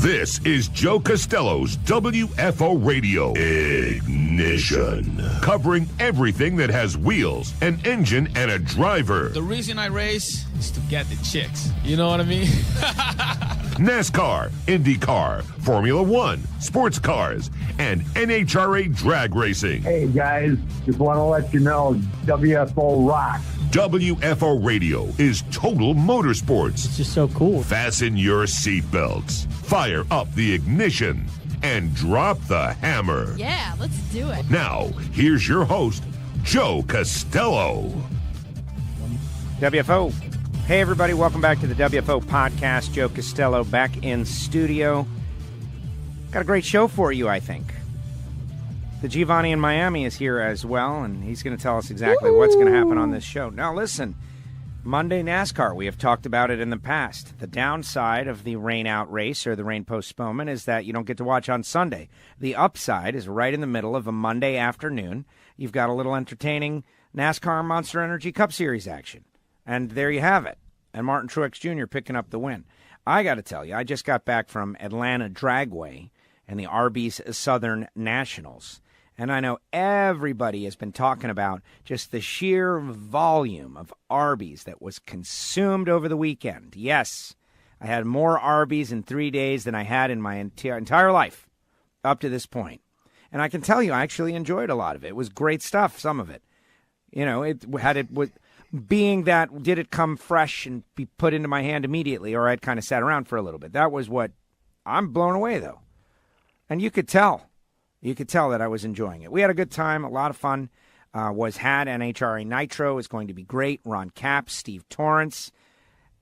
This is Joe Castello's WFO Radio Ignition, covering everything that has wheels, an engine, and a driver. The reason I race is to get the chicks. You know what I mean? NASCAR, IndyCar, Formula One, sports cars, and NHRA drag racing. Hey, guys, just want to let you know, WFO rocks. WFO Radio is total motorsports. It's just so cool. Fasten your seatbelts, fire up the ignition, and drop the hammer. Yeah, let's do it. Now, here's your host, Joe Castello. WFO. Hey, everybody. Welcome back to the WFO podcast. Joe Castello back in studio. Got a great show for you, I think. The Giovanni in Miami is here as well, and he's going to tell us exactly what's going to happen on this show. Now, listen, Monday NASCAR, we have talked about it in the past. The downside of the rain-out race or the rain postponement is that you don't get to watch on Sunday. The upside is right in the middle of a Monday afternoon. You've got a little entertaining NASCAR Monster Energy Cup Series action. And there you have it. And Martin Truex Jr. picking up the win. I got to tell you, I just got back from Atlanta Dragway and the Arby's Southern Nationals. And I know everybody has been talking about just the sheer volume of Arby's that was consumed over the weekend. Yes, I had more Arby's in 3 days than I had in my entire life up to this point. And I can tell you, I actually enjoyed a lot of it. It was great stuff, some of it. You know, being that, did it come fresh and be put into my hand immediately, or I'd kind of sat around for a little bit. That was what I'm blown away, though. And you could tell. You could tell that I was enjoying it. We had a good time, a lot of fun. Was had NHRA Nitro is going to be great. Ron Capps, Steve Torrance,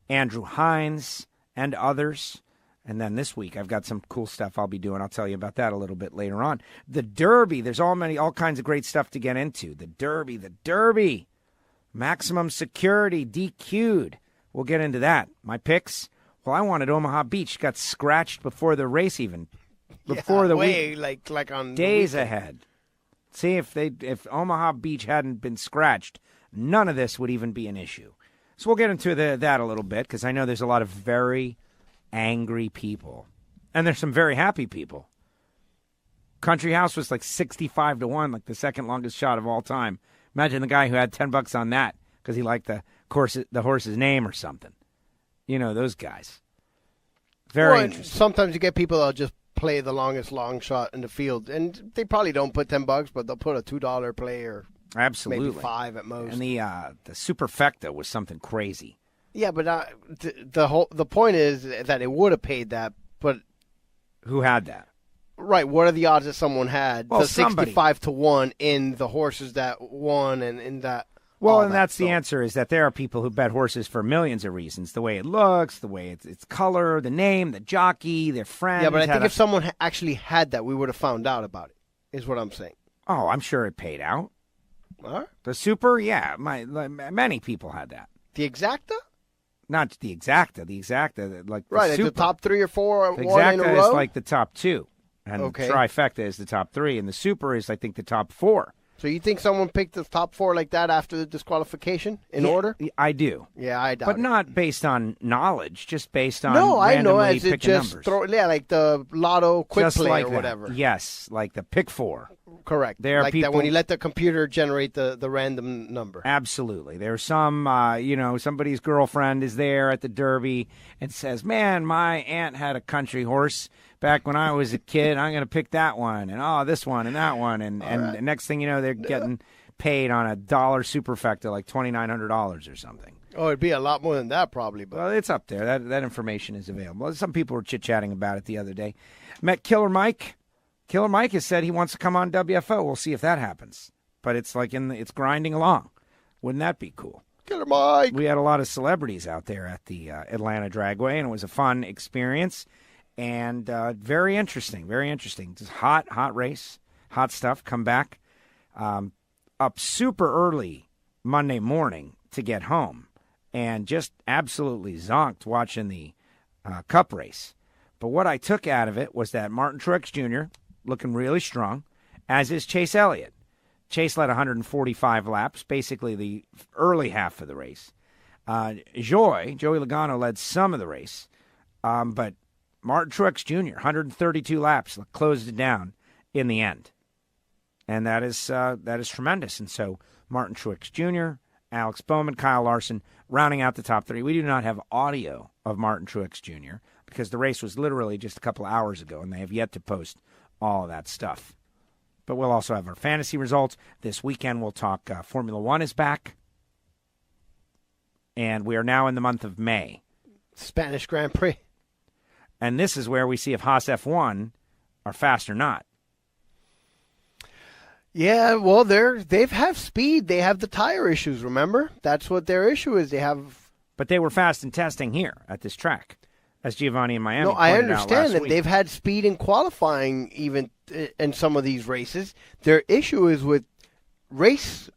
Andrew Hines, and others. And then this week, I've got some cool stuff I'll be doing. I'll tell you about that a little bit later on. The Derby, there's all kinds of great stuff to get into. The Derby. Maximum Security, DQ'd. We'll get into that. My picks, well, I wanted Omaha Beach. Got scratched before the race even. Before the week, like on days ahead. See, if Omaha Beach hadn't been scratched, none of this would even be an issue. So we'll get into that a little bit, because I know there's a lot of very angry people, and there's some very happy people. Country House was like 65-1, like the second longest shot of all time. Imagine the guy who had $10 on that because he liked the horse's name or something. You know, those guys. Very interesting. Sometimes you get people that'll just play the longest long shot in the field, and they probably don't put $10, but they'll put a $2 play or absolutely maybe $5 at most. And the superfecta was something crazy. Yeah, but the point is that it would have paid that, but who had that? Right. What are the odds that someone had the 65-1 in the horses that won and in that? Well, and that's the answer, is that there are people who bet horses for millions of reasons. The way it looks, the way its color, the name, the jockey, their friends. Yeah, but I think if someone actually had that, we would have found out about it, is what I'm saying. Oh, I'm sure it paid out. All right. The super, yeah. Many people had that. The exacta? Not the exacta. The exacta, like right, the super. Like the top 3 or 4 the one in a row? Exacta is like the top 2. And okay. The trifecta is the top 3. And the super is, I think, the top 4. So you think someone picked the top 4 like that after the disqualification in order? I do. Yeah, I doubt But it. not based on knowledge, just based on no, I know, randomly as it picking just numbers. like the lotto quick just play like or that. whatever. Yes, like the pick 4. Correct. There are like people, that when you let the computer generate the random number. Absolutely. There's some, somebody's girlfriend is there at the Derby and says, man, my aunt had a country horse back when I was a kid. I'm going to pick that one, and this one, and that one. And the next thing you know, they're getting paid on $1 superfecta, like $2,900 or something. Oh, it'd be a lot more than that probably. But. Well, it's up there. That information is available. Some people were chit-chatting about it the other day. Met Killer Mike. Killer Mike has said he wants to come on WFO. We'll see if that happens. But it's like it's grinding along. Wouldn't that be cool? Killer Mike. We had a lot of celebrities out there at the Atlanta Dragway, and it was a fun experience and very interesting. Very interesting. Just hot race, hot stuff. Come back up super early Monday morning to get home, and just absolutely zonked watching the Cup race. But what I took out of it was that Martin Truex Jr. looking really strong, as is Chase Elliott. Chase led 145 laps, basically the early half of the race. Joey Logano led some of the race, but Martin Truex Jr., 132 laps, closed it down in the end. And that is tremendous. And so Martin Truex Jr., Alex Bowman, Kyle Larson, rounding out the top 3. We do not have audio of Martin Truex Jr. because the race was literally just a couple hours ago, and they have yet to post all of that stuff. But we'll also have our fantasy results. This weekend we'll talk Formula One is back. And we are now in the month of May. Spanish Grand Prix. And this is where we see if Haas F1 are fast or not. Yeah, well, they have speed. They have the tire issues, remember? That's what their issue is. They have. But they were fast in testing here at this track, as Giovanni in Miami No, I pointed out understand last that week. they've had speed in qualifying even in some of these races. Their issue is with race,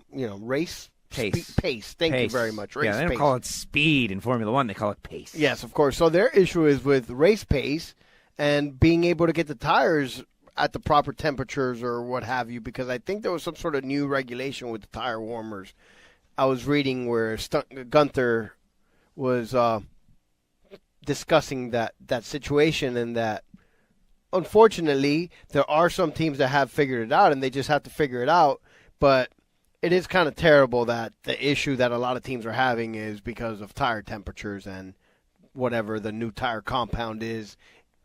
race pace. Pace. Thank you very much. Race they don't pace. call it speed in Formula One. They call it pace. Yes, of course. So their issue is with race pace and being able to get the tires at the proper temperatures or what have you, because I think there was some sort of new regulation with the tire warmers. I was reading where Gunther was discussing that situation, and that unfortunately there are some teams that have figured it out and they just have to figure it out. But it is kind of terrible that the issue that a lot of teams are having is because of tire temperatures and whatever the new tire compound is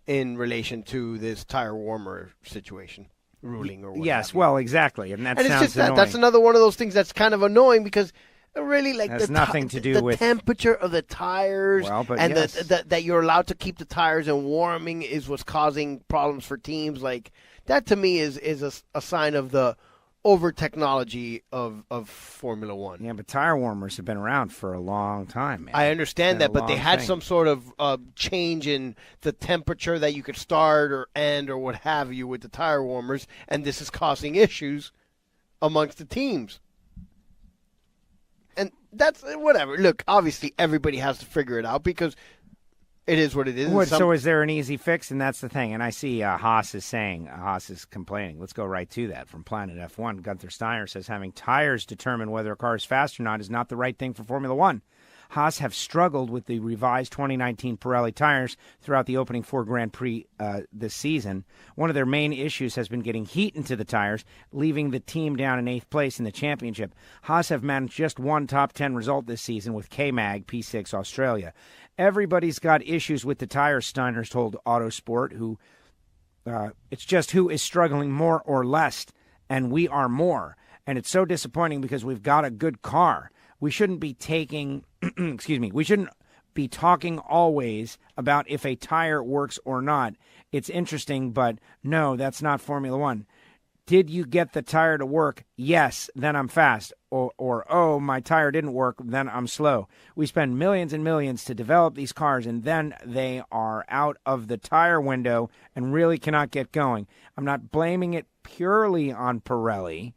in relation to this tire warmer situation ruling or whatever. Yes, well, exactly, and that and sounds it's just annoying. that's another one of those things that's kind of annoying because really, like, has nothing to do the with temperature of the tires, and yes. that you're allowed to keep the tires in warming is what's causing problems for teams. Like that to me is a sign of the over technology of Formula One. Yeah, but tire warmers have been around for a long time, man. I understand that, but they had some sort of change in the temperature that you could start or end or what have you with the tire warmers, and this is causing issues amongst the teams. And that's whatever. Look, obviously everybody has to figure it out because it is what it is. So is there an easy fix? And that's the thing. And I see Haas is complaining. Let's go right to that from Planet F1. Gunther Steiner says having tires determine whether a car is fast or not is not the right thing for Formula One. Haas have struggled with the revised 2019 Pirelli tires throughout the opening 4 Grand Prix this season. One of their main issues has been getting heat into the tires, leaving the team down in 8th place in the championship. Haas have managed just one top 10 result this season with K-Mag P6 Australia. Everybody's got issues with the tires, Steiner's told Autosport, who it's just who is struggling more or less, and we are more. And it's so disappointing because we've got a good car. We shouldn't be taking, we shouldn't be talking always about if a tire works or not. It's interesting, but no, that's not Formula One. Did you get the tire to work? Yes, then I'm fast. Or oh, my tire didn't work, then I'm slow. We spend millions and millions to develop these cars, and then they are out of the tire window and really cannot get going. I'm not blaming it purely on Pirelli.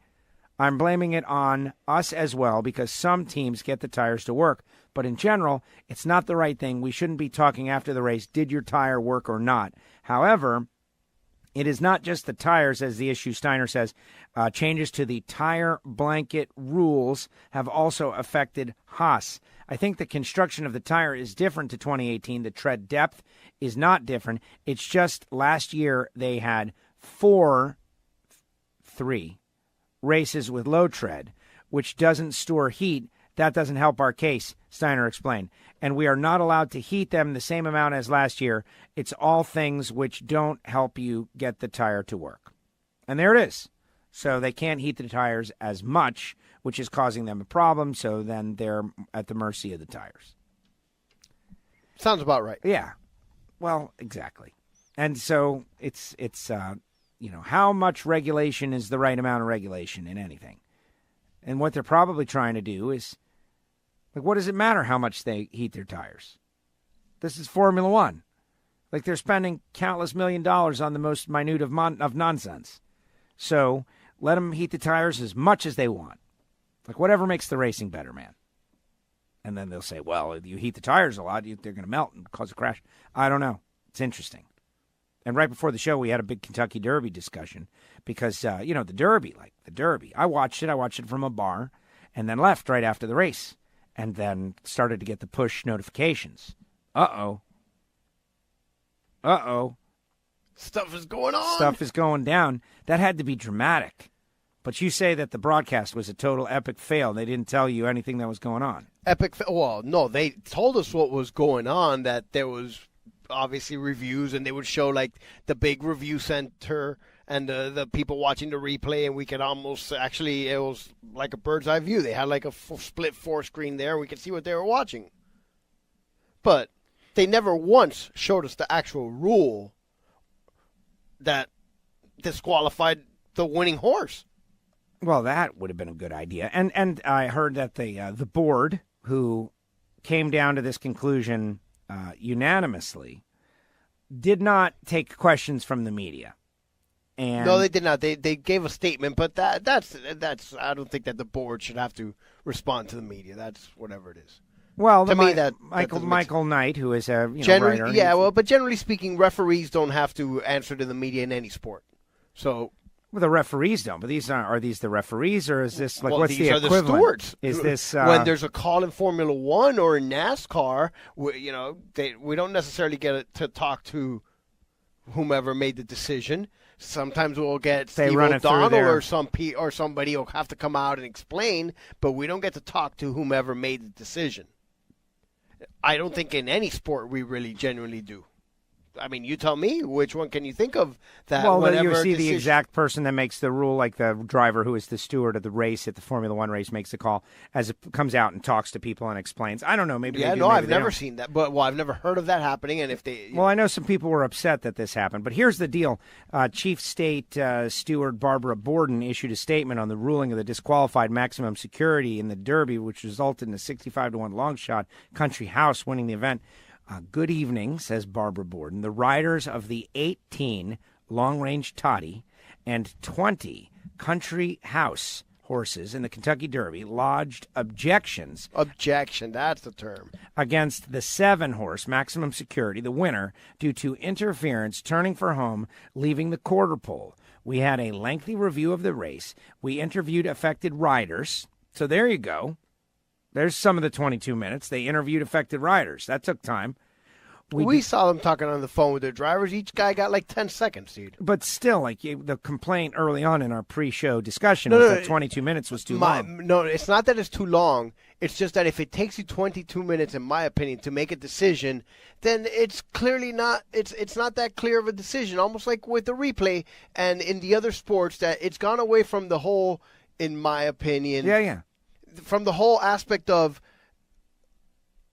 I'm blaming it on us as well because some teams get the tires to work. But in general, it's not the right thing. We shouldn't be talking after the race, did your tire work or not? However, it is not just the tires, as the issue Steiner says. Changes to the tire blanket rules have also affected Haas. I think the construction of the tire is different to 2018. The tread depth is not different. It's just last year they had 3 races with low tread, which doesn't store heat. That doesn't help our case, Steiner explained. And we are not allowed to heat them the same amount as last year. It's all things which don't help you get the tire to work. And there it is. So they can't heat the tires as much, which is causing them a problem. So then they're at the mercy of the tires. Sounds about right. Yeah. Well, exactly. And so it's how much regulation is the right amount of regulation in anything? And what they're probably trying to do is, like, what does it matter how much they heat their tires? This is Formula One. Like, they're spending countless $1 million on the most minute of nonsense. So let them heat the tires as much as they want. Like, whatever makes the racing better, man. And then they'll say, well, if you heat the tires a lot, they're going to melt and cause a crash. I don't know. It's interesting. And right before the show, we had a big Kentucky Derby discussion because, the Derby. I watched it from a bar and then left right after the race and then started to get the push notifications. Uh-oh. uh-oh. Stuff is going on. Stuff is going down. That had to be dramatic. But you say that the broadcast was a total epic fail. They didn't tell you anything that was going on. Well, no, they told us what was going on, that there was obviously reviews, and they would show like the big review center and the people watching the replay, and we could almost actually, it was like a bird's eye view. They had like a split 4-screen there, and we could see what they were watching. But they never once showed us the actual rule that disqualified the winning horse. Well, that would have been a good idea. And I heard that the board, who came down to this conclusion unanimously, did not take questions from the media. And no, they did not. They gave a statement, but that's. I don't think that the board should have to respond to the media. That's whatever it is. Well, to me, that Michael Knight, who is a generally, writer. Yeah, well, but generally speaking, referees don't have to answer to the media in any sport. So. Well, the referees don't, but are these the referees, or is this like what's these the equivalent? The stewards. Is this when there's a call in Formula One or in NASCAR? We don't necessarily get to talk to whomever made the decision. Sometimes we'll get Steve O'Donnell or somebody will have to come out and explain, but we don't get to talk to whomever made the decision. I don't think in any sport we really genuinely do. I mean, you tell me, which one can you think of that? Well, you see the exact person that makes the rule, like the driver who is the steward of the race at the Formula One race makes the call as it comes out and talks to people and explains. I don't know, maybe they do, I've never seen that, but I've never heard of that happening. And if they, I know some people were upset that this happened, but here's the deal: Chief State Steward Barbara Borden issued a statement on the ruling of the disqualified maximum security in the Derby, which resulted in a 65-1 long shot Country House winning the event. Good evening, says Barbara Borden. The riders of the 18 long-range Toddy and 20 Country House horses in the Kentucky Derby lodged objections. Objection, that's the term. Against the 7-horse Maximum Security, the winner, due to interference, turning for home, leaving the quarter pole. We had a lengthy review of the race. We interviewed affected riders. So there you go. There's some of the 22 minutes. They interviewed affected riders. That took time. We saw them talking on the phone with their drivers. Each guy got like 10 seconds, dude. But still, the complaint early on in our pre-show discussion was that 22 minutes was too long. No, it's not that it's too long. It's just that if it takes you 22 minutes, in my opinion, to make a decision, then it's clearly not. It's not that clear of a decision. Almost like with the replay and in the other sports, that it's gone away from the whole, in my opinion. Yeah. From the whole aspect of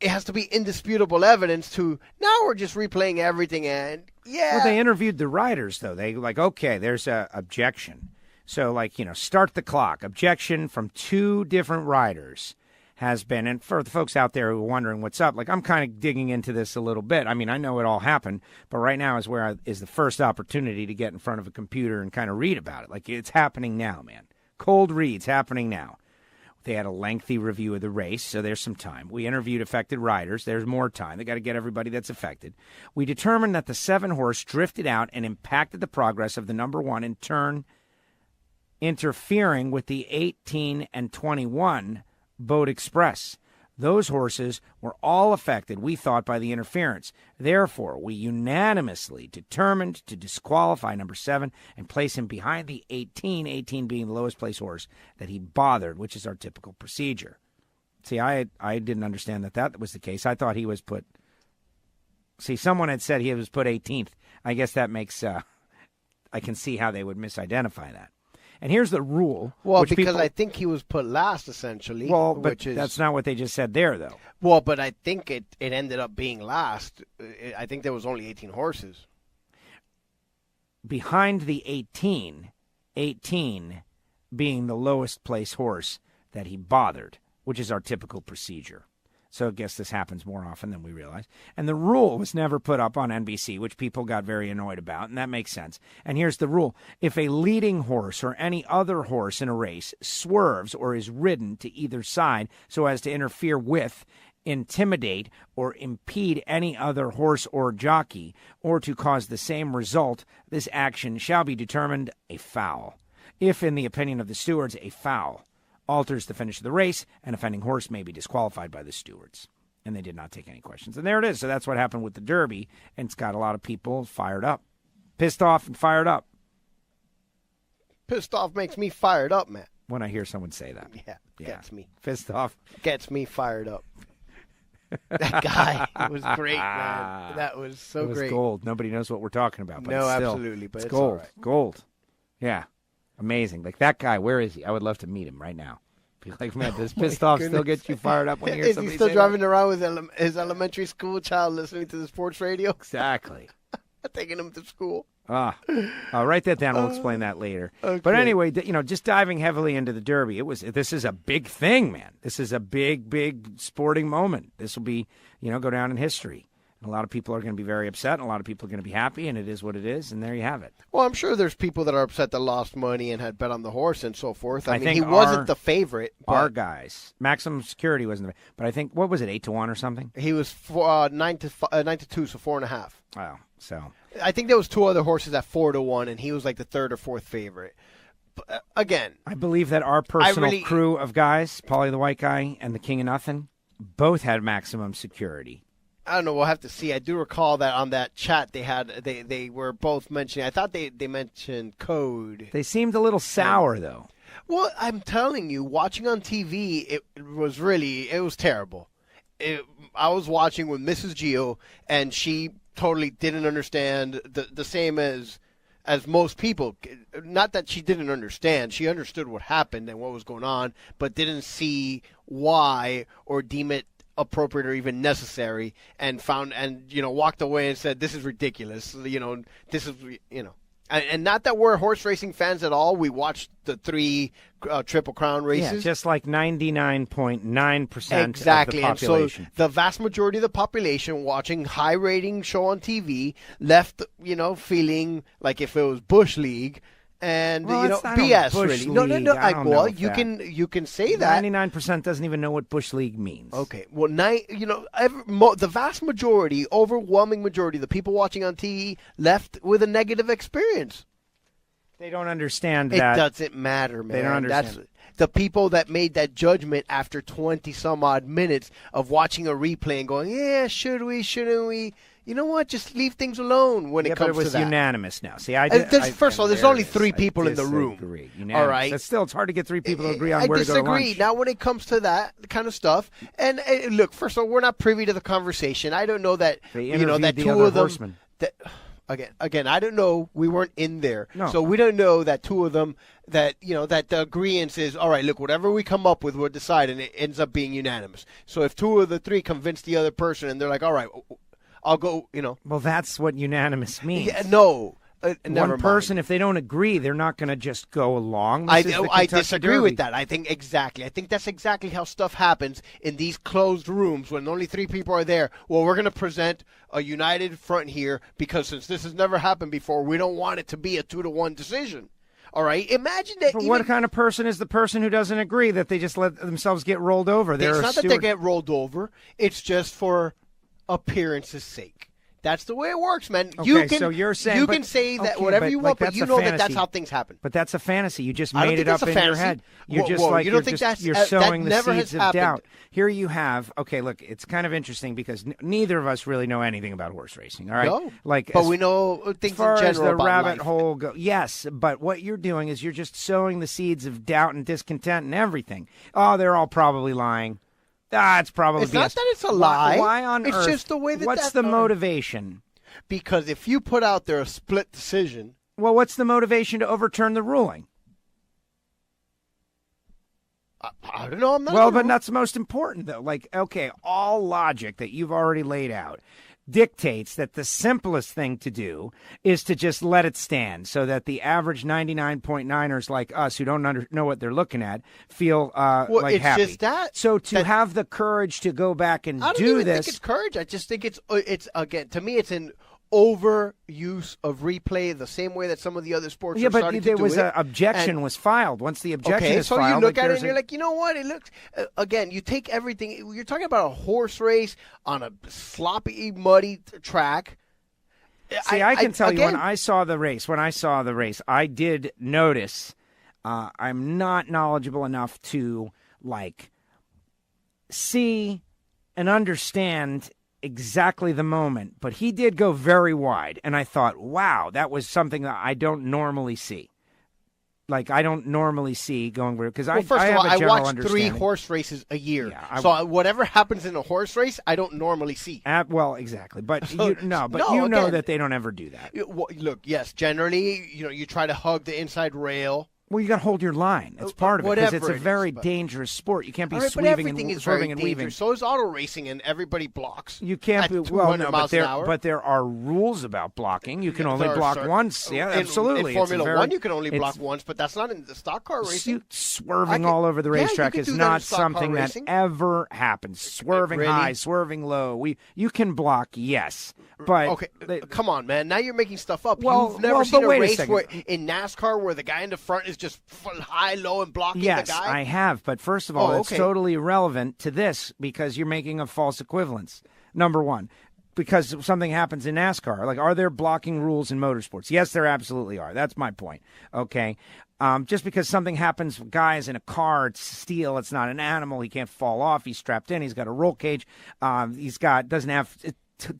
it has to be indisputable evidence to now we're just replaying everything and Well, they interviewed the riders though. They okay, there's a objection. So start the clock. Objection from 2 different riders has been, and for the folks out there who are wondering what's up, I'm kind of digging into this a little bit. I mean, I know it all happened, but right now is the first opportunity to get in front of a computer and kind of read about it. It's happening now, man. Cold reads happening now. They had a lengthy review of the race, so there's some time. We interviewed affected riders. There's more time. They got to get everybody that's affected. We determined that the 7-horse drifted out and impacted the progress of the number 1, in turn interfering with the 18 and 21 Boat Express. Those horses were all affected, we thought, by the interference. Therefore, we unanimously determined to disqualify number 7 and place him behind the 18 being the lowest placed horse that he bothered, which is our typical procedure. See, I didn't understand that was the case. I thought he was put... See, someone had said he was put 18th. I guess that makes... I can see how they would misidentify that. And here's the rule. Well, because I think he was put last, essentially. Well, but that's not what they just said there, though. Well, but I think it ended up being last. I think there was only 18 horses. Behind the 18 being the lowest placed horse that he bothered, which is our typical procedure. So I guess this happens more often than we realize. And the rule was never put up on NBC, which people got very annoyed about, and that makes sense. And here's the rule. If a leading horse or any other horse in a race swerves or is ridden to either side so as to interfere with, intimidate, or impede any other horse or jockey, or to cause the same result, this action shall be determined a foul. If, in the opinion of the stewards, a foul alters the finish of the race, an offending horse may be disqualified by the stewards. And they did not take any questions. And there it is. So that's what happened with the Derby, and it's got a lot of people fired up. Pissed off and fired up. Pissed off makes me fired up, man. When I hear someone say that. Yeah, gets me. Pissed off. Gets me fired up. That guy was great, man. That was so great. It was gold. Nobody knows what we're talking about. But no, still, absolutely. But it's gold. all right. Gold. Yeah. Amazing. Like that guy, where is he? I would love to meet him right now. Be like, man, does pissed off still get you fired up when you hear somebody say that? Is he still driving around with his elementary school child listening to the sports radio? Exactly. Taking him to school. I'll write that down. We'll explain that later. Okay. But anyway, just diving heavily into the Derby, this is a big thing, man. This is a big, big sporting moment. This will be, go down in history. And a lot of people are going to be very upset, and a lot of people are going to be happy, and it is what it is, and there you have it. Well, I'm sure there's people that are upset that lost money and had bet on the horse and so forth. I mean, he wasn't the favorite. Our guys, maximum security wasn't the favorite. But I think, what was it, 8-1 or something? He was 9-2, so 4.5. Wow, so... I think there was two other horses at 4-1, and he was like the third or fourth favorite. But, again, I believe that our personal crew of guys, Paulie the White Guy and the King of Nothing, both had maximum security. I don't know. We'll have to see. I do recall that on that chat they were both mentioning. I thought they mentioned code. They seemed a little sour though. Well, I'm telling you, watching on TV, it was terrible. I was watching with Mrs. Gio, and she totally didn't understand the same as most people. Not that she didn't understand. She understood what happened and what was going on, but didn't see why or deem it appropriate or even necessary, and walked away and said, this is ridiculous. This is, and not that we're horse racing fans at all. We watched the 3 Triple Crown races. Yeah, just like 99.9% exactly. of the population. And so the vast majority of the population watching high-rating show on TV left, feeling like if it was Bush League. And BS really. No. You can say that 99% doesn't even know what Bush League means. Okay, well, the vast majority, overwhelming majority, of the people watching on TV left with a negative experience. They don't understand that. It doesn't matter, man. They don't understand. That's the people that made that judgment after 20 some odd minutes of watching a replay and going, yeah, should we, shouldn't we? You know what? Just leave things alone when it comes to that. But it was unanimous now. See, first of all, there's only 3 people in the room. All right. But still, it's hard to get 3 people to agree on where to go to lunch. I disagree. Now, when it comes to that kind of stuff, and look, first of all, we're not privy to the conversation. I don't know that, that 2 of them. Again, I don't know. We weren't in there. No. So we don't know that 2 of them, that the agreement is, all right, look, whatever we come up with, we'll decide, and it ends up being unanimous. So if 2 of the 3 convince the other person, and they're like, all right, I'll go, Well, that's what unanimous means. Yeah, no. One person, if they don't agree, they're not going to just go along. I disagree with that. I think that's exactly how stuff happens in these closed rooms when only 3 people are there. Well, we're going to present a united front here because since this has never happened before, we don't want it to be a 2-1 decision. All right. Imagine that. But what kind of person is the person who doesn't agree that they just let themselves get rolled over? It's not that they get rolled over. It's just for appearance's sake. That's the way it works, man. Okay, so you're saying you can say that whatever you want, but you know that that's how things happen. But that's a fantasy. You just made it up in your head. You're you're sowing the seeds of doubt. Here you have. Okay, look, it's kind of interesting because neither of us really know anything about horse racing. All right, no, but we know things as far in general as the about rabbit life. hole go. Yes, but what you're doing is you're just sowing the seeds of doubt and discontent and everything. Oh, they're all probably lying. It's probably It's not that it's a lie. Why on earth? It's just the way that. What's the motivation? Because if you put out there a split decision. Well, what's the motivation to overturn the ruling? I don't know. I'm not. Well, but that's the most important, though. Like, okay, all logic that you've already laid out dictates that the simplest thing to do is to just let it stand so that the average 99.9ers like us who don't know what they're looking at feel like happy. It's just that. So to have the courage to go back and do this. I don't even think it's courage. I just think it's again, to me, it's an overuse of replay the same way that some of the other sports are starting to do it. Yeah, but there was an objection was filed. Once the objection is filed. Okay, so you look at it and you're like, you know what? It looks, again, you take everything. You're talking about a horse race on a sloppy, muddy track. See, I can tell you when I saw the race, I did notice I'm not knowledgeable enough to, see and understand exactly the moment, but he did go very wide, and I thought, wow, that was something that I don't normally see. Like, I don't normally see going weird, because first I of all, have a general I watch 3 understanding. horse races a year. Yeah, so whatever happens in a horse race, I don't normally see. Well, exactly. But So, you know again, that they don't ever do that. Look, yes, generally, you try to hug the inside rail. Well, you got to hold your line. It's part of it, because it's a very but dangerous sport. You can't be All right, but swerving everything and is very weaving. dangerous. So is auto racing, and everybody blocks. You can't at be 200 miles an hour. but there are rules about blocking. You can only block once. Yeah, absolutely. In Formula One, you can only block once, but that's not in the stock car racing. Swerving all over the racetrack is not something that ever happens. Swerving high, swerving low. You can block, yes, but okay, come on, man. Now you're making stuff up. Well, You've never seen a race where in NASCAR where the guy in the front is just high, low, and blocking the guy? Yes, I have. But first of all, it's totally irrelevant to this, because you're making a false equivalence. Number one, because something happens in NASCAR. Like, are there blocking rules in motorsports? Yes, there absolutely are. That's my point. Okay. Just because something happens, guys in a car, it's steel, it's not an animal. He can't fall off. He's strapped in. He's got a roll cage. Doesn't have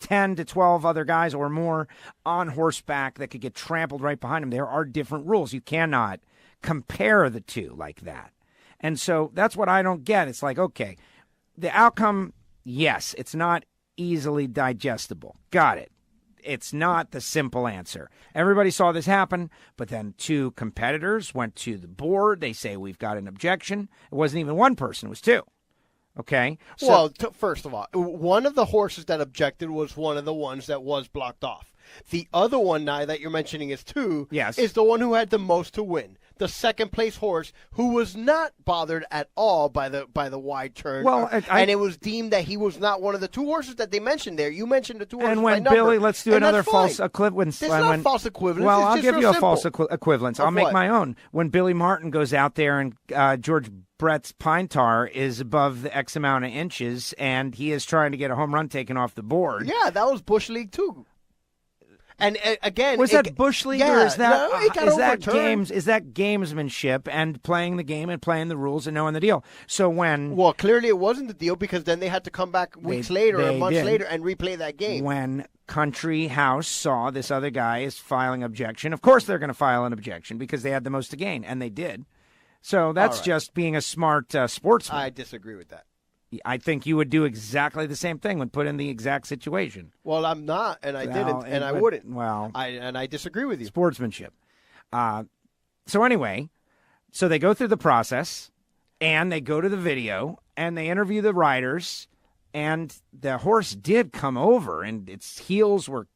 10 to 12 other guys or more on horseback that could get trampled right behind him. There are different rules. You cannot compare the two like that. And so that's what I don't get. It's like, okay, the outcome, yes, it's not easily digestible. Got it. It's not the simple answer. Everybody saw this happen, but then 2 competitors went to the board. They say, we've got an objection. It wasn't even one person. It was 2. Okay. So, well, first of all, one of the horses that objected was one of the ones that was blocked off. The other one now that you're mentioning is 2 is the one who had the most to win. The second place horse, who was not bothered at all by the wide turn. Well, and it was deemed that he was not one of the 2 horses that they mentioned there. You mentioned the 2 horses. And when by Billy, number. let's do another false equivalence. It's not false equivalence. Well, it's I'll just give you a simple. false equivalence. I'll make my own. When Billy Martin goes out there and George Brett's pine tar is above the X amount of inches, and he is trying to get a home run taken off the board. Yeah, that was Bush League too. And again, was that Bush League, or is that is that gamesmanship and playing the game and playing the rules and knowing the deal? So well, clearly it wasn't the deal, because then they had to come back weeks later or months later and replay that game. When Country House saw this other guy is filing objection, of course they're going to file an objection because they had the most to gain, and they did. So that's just being a smart sportsman. I disagree with that. I think you would do exactly the same thing when put in the exact situation. Well, I'm not, and I didn't, and I wouldn't. Well, I disagree with you. Sportsmanship. So anyway, so they go through the process, and they go to the video, and they interview the riders, and the horse did come over, and its heels were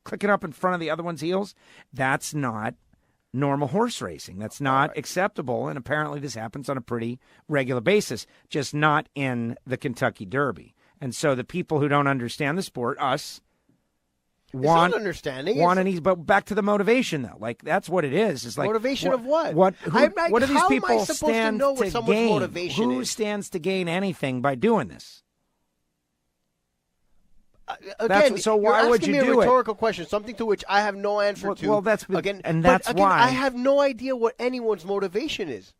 clicking up in front of the other one's heels. That's not normal horse racing. That's not acceptable, and apparently this happens on a pretty regular basis, just not in the Kentucky Derby. And so the people who don't understand the sport, us, want understanding. But back to the motivation, though. Like, that's what it is. It's like motivation of what? What do these people stand to gain? Motivation Who stands to gain anything by doing this? Again, so why would you do it? You're asking me a rhetorical question, something to which I have no answer to. Well, that's why I have no idea what anyone's motivation is.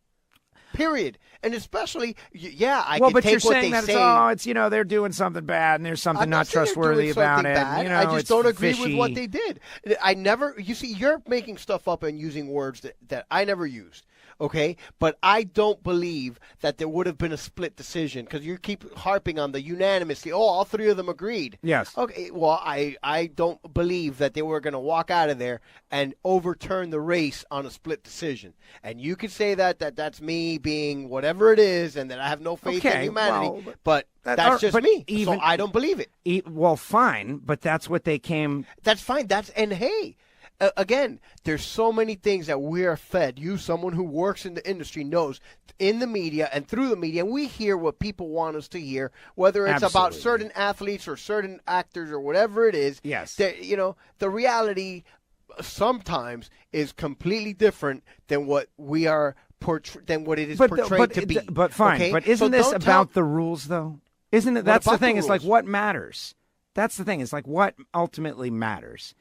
Period. And especially, I can but take you're what saying they that say. they're doing something bad, and there's something not saying trustworthy about it. Bad. I just don't agree with what they did. You see, you're making stuff up and using words that I never used. Okay, but I don't believe that there would have been a split decision, because you keep harping on the unanimously. Oh, all 3 of them agreed. Yes. Okay, well, I don't believe that they were going to walk out of there and overturn the race on a split decision. And you could say that's me being whatever it is, and that I have no faith in humanity. But that's just me. So I don't believe it. Well, fine, but that's what they came. That's fine. And hey. Again, there's so many things that we are fed. You, someone who works in the industry, knows in the media and through the media, and we hear what people want us to hear, whether it's about certain athletes or certain actors or whatever it is. Yes. The reality sometimes is completely different than what we are than what it is portrayed to be. But fine. Okay? But isn't this about the rules, though? Isn't it? That's the thing. It's like what matters. That's the thing. It's like what ultimately matters.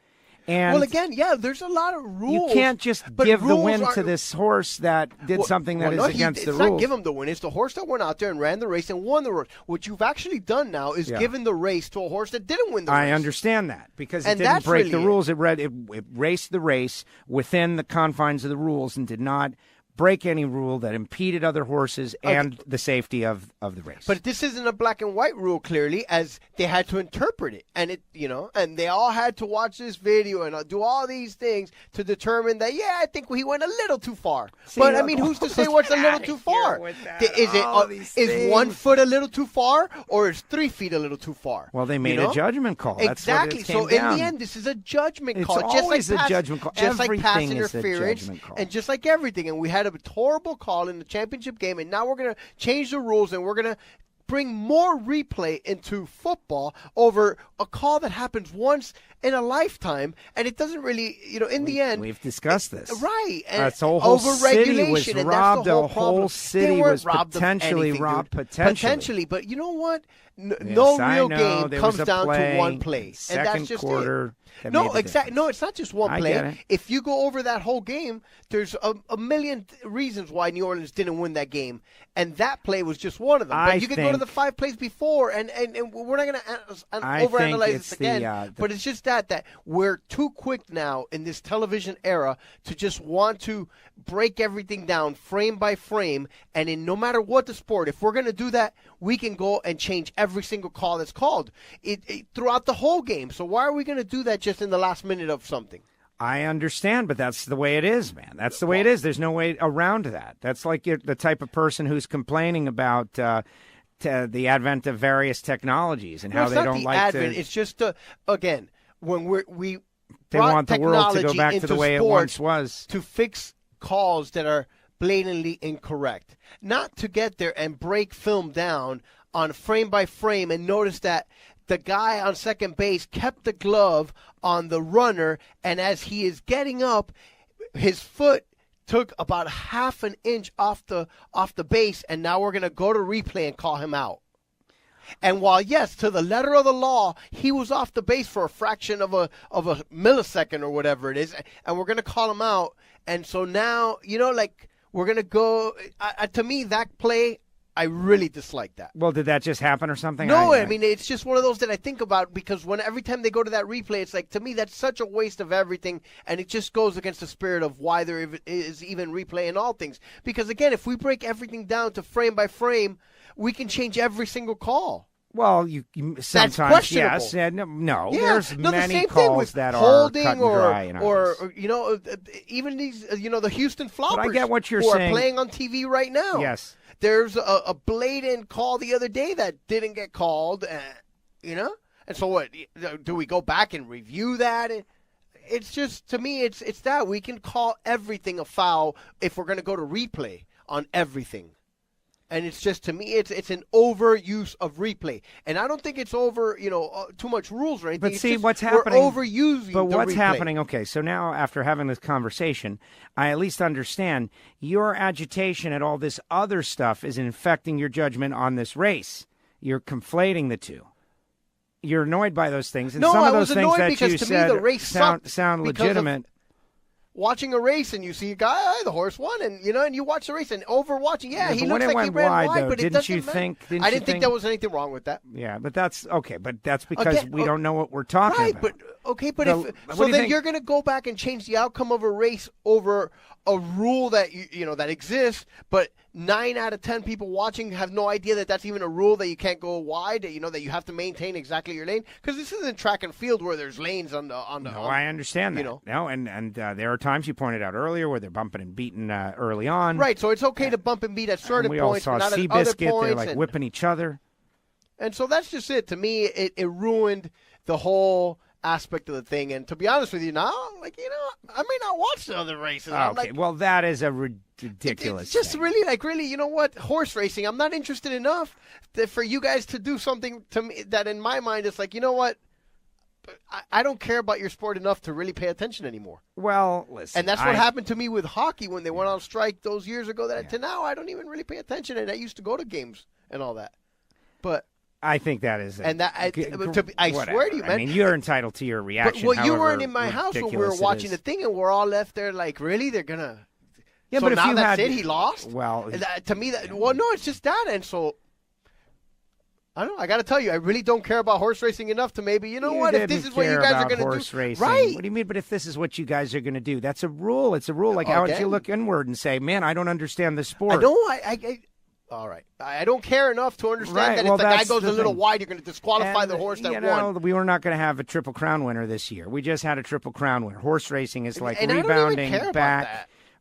And well, again, there's a lot of rules. You can't just give the win to this horse that did something that is against the rules. It's not give him the win. It's the horse that went out there and ran the race and won the race. What you've actually done now is given the race to a horse that didn't win the race. I understand that because it didn't break the rules. It raced the race within the confines of the rules and did not break any rule that impeded other horses and the safety of the race. But this isn't a black and white rule, clearly, as they had to interpret it. And and they all had to watch this video and do all these things to determine that, I think he went a little too far. But, I mean, who's to say what's a little too far? Is 1 foot a little too far, or is 3 feet a little too far? Well, they made a judgment call. Exactly. That's what it in came the end, this is a judgment call. It's always a judgment call. Just like pass Everything is a interference judgment call. and just like everything. And we had a horrible call in the championship game, and now we're going to change the rules, and we're going to bring more replay into football over a call that happens once in a lifetime, and it doesn't really, in the end. We've discussed this. Right. And that's the whole city was robbed. The whole city was potentially robbed. Potentially. But you know what? No real game comes down to one play. Second and that's just quarter. No, exactly. No, it's not just one play. Get it. If you go over that whole game, there's a million reasons why New Orleans didn't win that game, and that play was just one of them. But you can go to the 5 plays before, and we're not going to overanalyze this again. But it's just that we're too quick now in this television era to just want to break everything down frame by frame, and in no matter what the sport, if we're going to do that, we can go and change every single call that's called throughout the whole game. So why are we going to do that just in the last minute of something? I understand, but that's the way it is, man. That's the way it is. There's no way around that. That's like the type of person who's complaining about the advent of various technologies and how they don't like to. It's just again when they want the world to go back to the way it once was to fix calls that are blatantly incorrect, not to get there and break film down on frame by frame and notice that the guy on second base kept the glove on the runner, and as he is getting up, his foot took about half an inch off the base, and now we're going to go to replay and call him out. And while, yes, to the letter of the law, he was off the base for a fraction of a millisecond or whatever it is, and we're going to call him out. And so now, we're going to go to me, that play, I really dislike that. Well, did that just happen or something? No, I mean, it's just one of those that I think about because every time they go to that replay, it's like, to me, that's such a waste of everything, and it just goes against the spirit of why there is even replay in all things. Because, again, if we break everything down to frame by frame, we can change every single call. Well, you sometimes, that's questionable. Yes. No, yeah, there's many calls that holding are cut and dry. Or even these, the Houston Floppers but I get what you're who saying. Are playing on TV right now. Yes. There's a blatant call the other day that didn't get called, And so what, do we go back and review that? It's just, to me, it's that. We can call everything a foul if we're going to go to replay on everything. And it's just, to me, it's an overuse of replay. And I don't think it's over, too much rules or anything. But it's see, just, what's happening. We're overusing But what's replay. happening, okay, so now after having this conversation, I at least understand your agitation at all this other stuff is infecting your judgment on this race. You're conflating the two. You're annoyed by those things. And no, some of I those was things annoyed that because you to said me the race sound legitimate. Watching a race and you see a guy, the horse won, and you watch the race and overwatching. Yeah, he looks like he ran wide, but it doesn't matter. I didn't think there was anything wrong with that. Yeah, but that's okay. But that's because we don't know what we're talking about. But then you're going to go back and change the outcome of a race over a rule that that exists, but 9 out of 10 people watching have no idea that that's even a rule, that you can't go wide, that you have to maintain exactly your lane, because this isn't track and field where there's lanes on the. No, I understand that. No, and there are times you pointed out earlier where they're bumping and beating early on. Right, so it's okay to bump and beat at certain points, but not at other points. We all saw Seabiscuit, they're whipping each other. And so that's just it. To me, it ruined the whole aspect of the thing. And to be honest with you now, I may not watch the other races. Okay, well, that is a ridiculous It's just thing. really, you know what? Horse racing, I'm not interested enough for you guys to do something to me that in my mind is like, you know what? I don't care about your sport enough to really pay attention anymore. Well, listen. And that's what happened to me with hockey when they went on strike those years ago. To now, I don't even really pay attention. And I used to go to games and all that. But I think that is And that I swear to you, man. I mean, you're entitled to your reaction. But you weren't in my house when we were watching the thing, and we're all left there like, really? They're going to... Yeah, so but if now you that's had, it, he lost? Well... to me, no, it's just that. And so... I don't know. I got to tell you, I really don't care about horse racing enough to maybe, if this is what you guys are going to do. Racing. Right. What do you mean, but if this is what you guys are going to do? That's a rule. It's a rule. Like, how would you look inward and say, man, I don't understand this sport? I don't. All right. I don't care enough to understand that if the guy goes a little wide, you're going to disqualify the horse that won. We were not going to have a Triple Crown winner this year. We just had a Triple Crown winner. Horse racing is like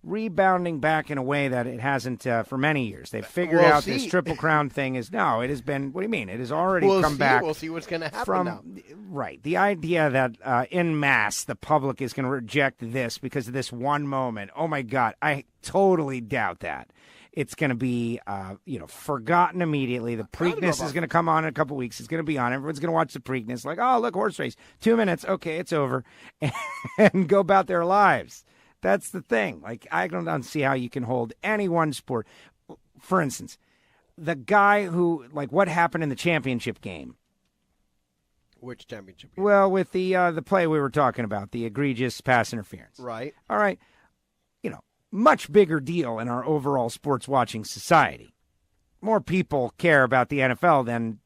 rebounding back in a way that it hasn't for many years. They've figured out this Triple Crown thing it has been, what do you mean? It has already come back. We'll see what's going to happen now. Right. The idea that en masse the public is going to reject this because of this one moment, oh my God, I totally doubt that. It's going to be, forgotten immediately. The Preakness is going to come on in a couple weeks. It's going to be on. Everyone's going to watch the Preakness. Like, oh, look, horse race. 2 minutes. Okay, it's over. And go about their lives. That's the thing. Like, I don't see how you can hold any one sport. For instance, the guy who, like, what happened in the championship game? Which championship game? Well, with the play we were talking about, the egregious pass interference. Right. All right. Much bigger deal in our overall sports watching society. More people care about the NFL than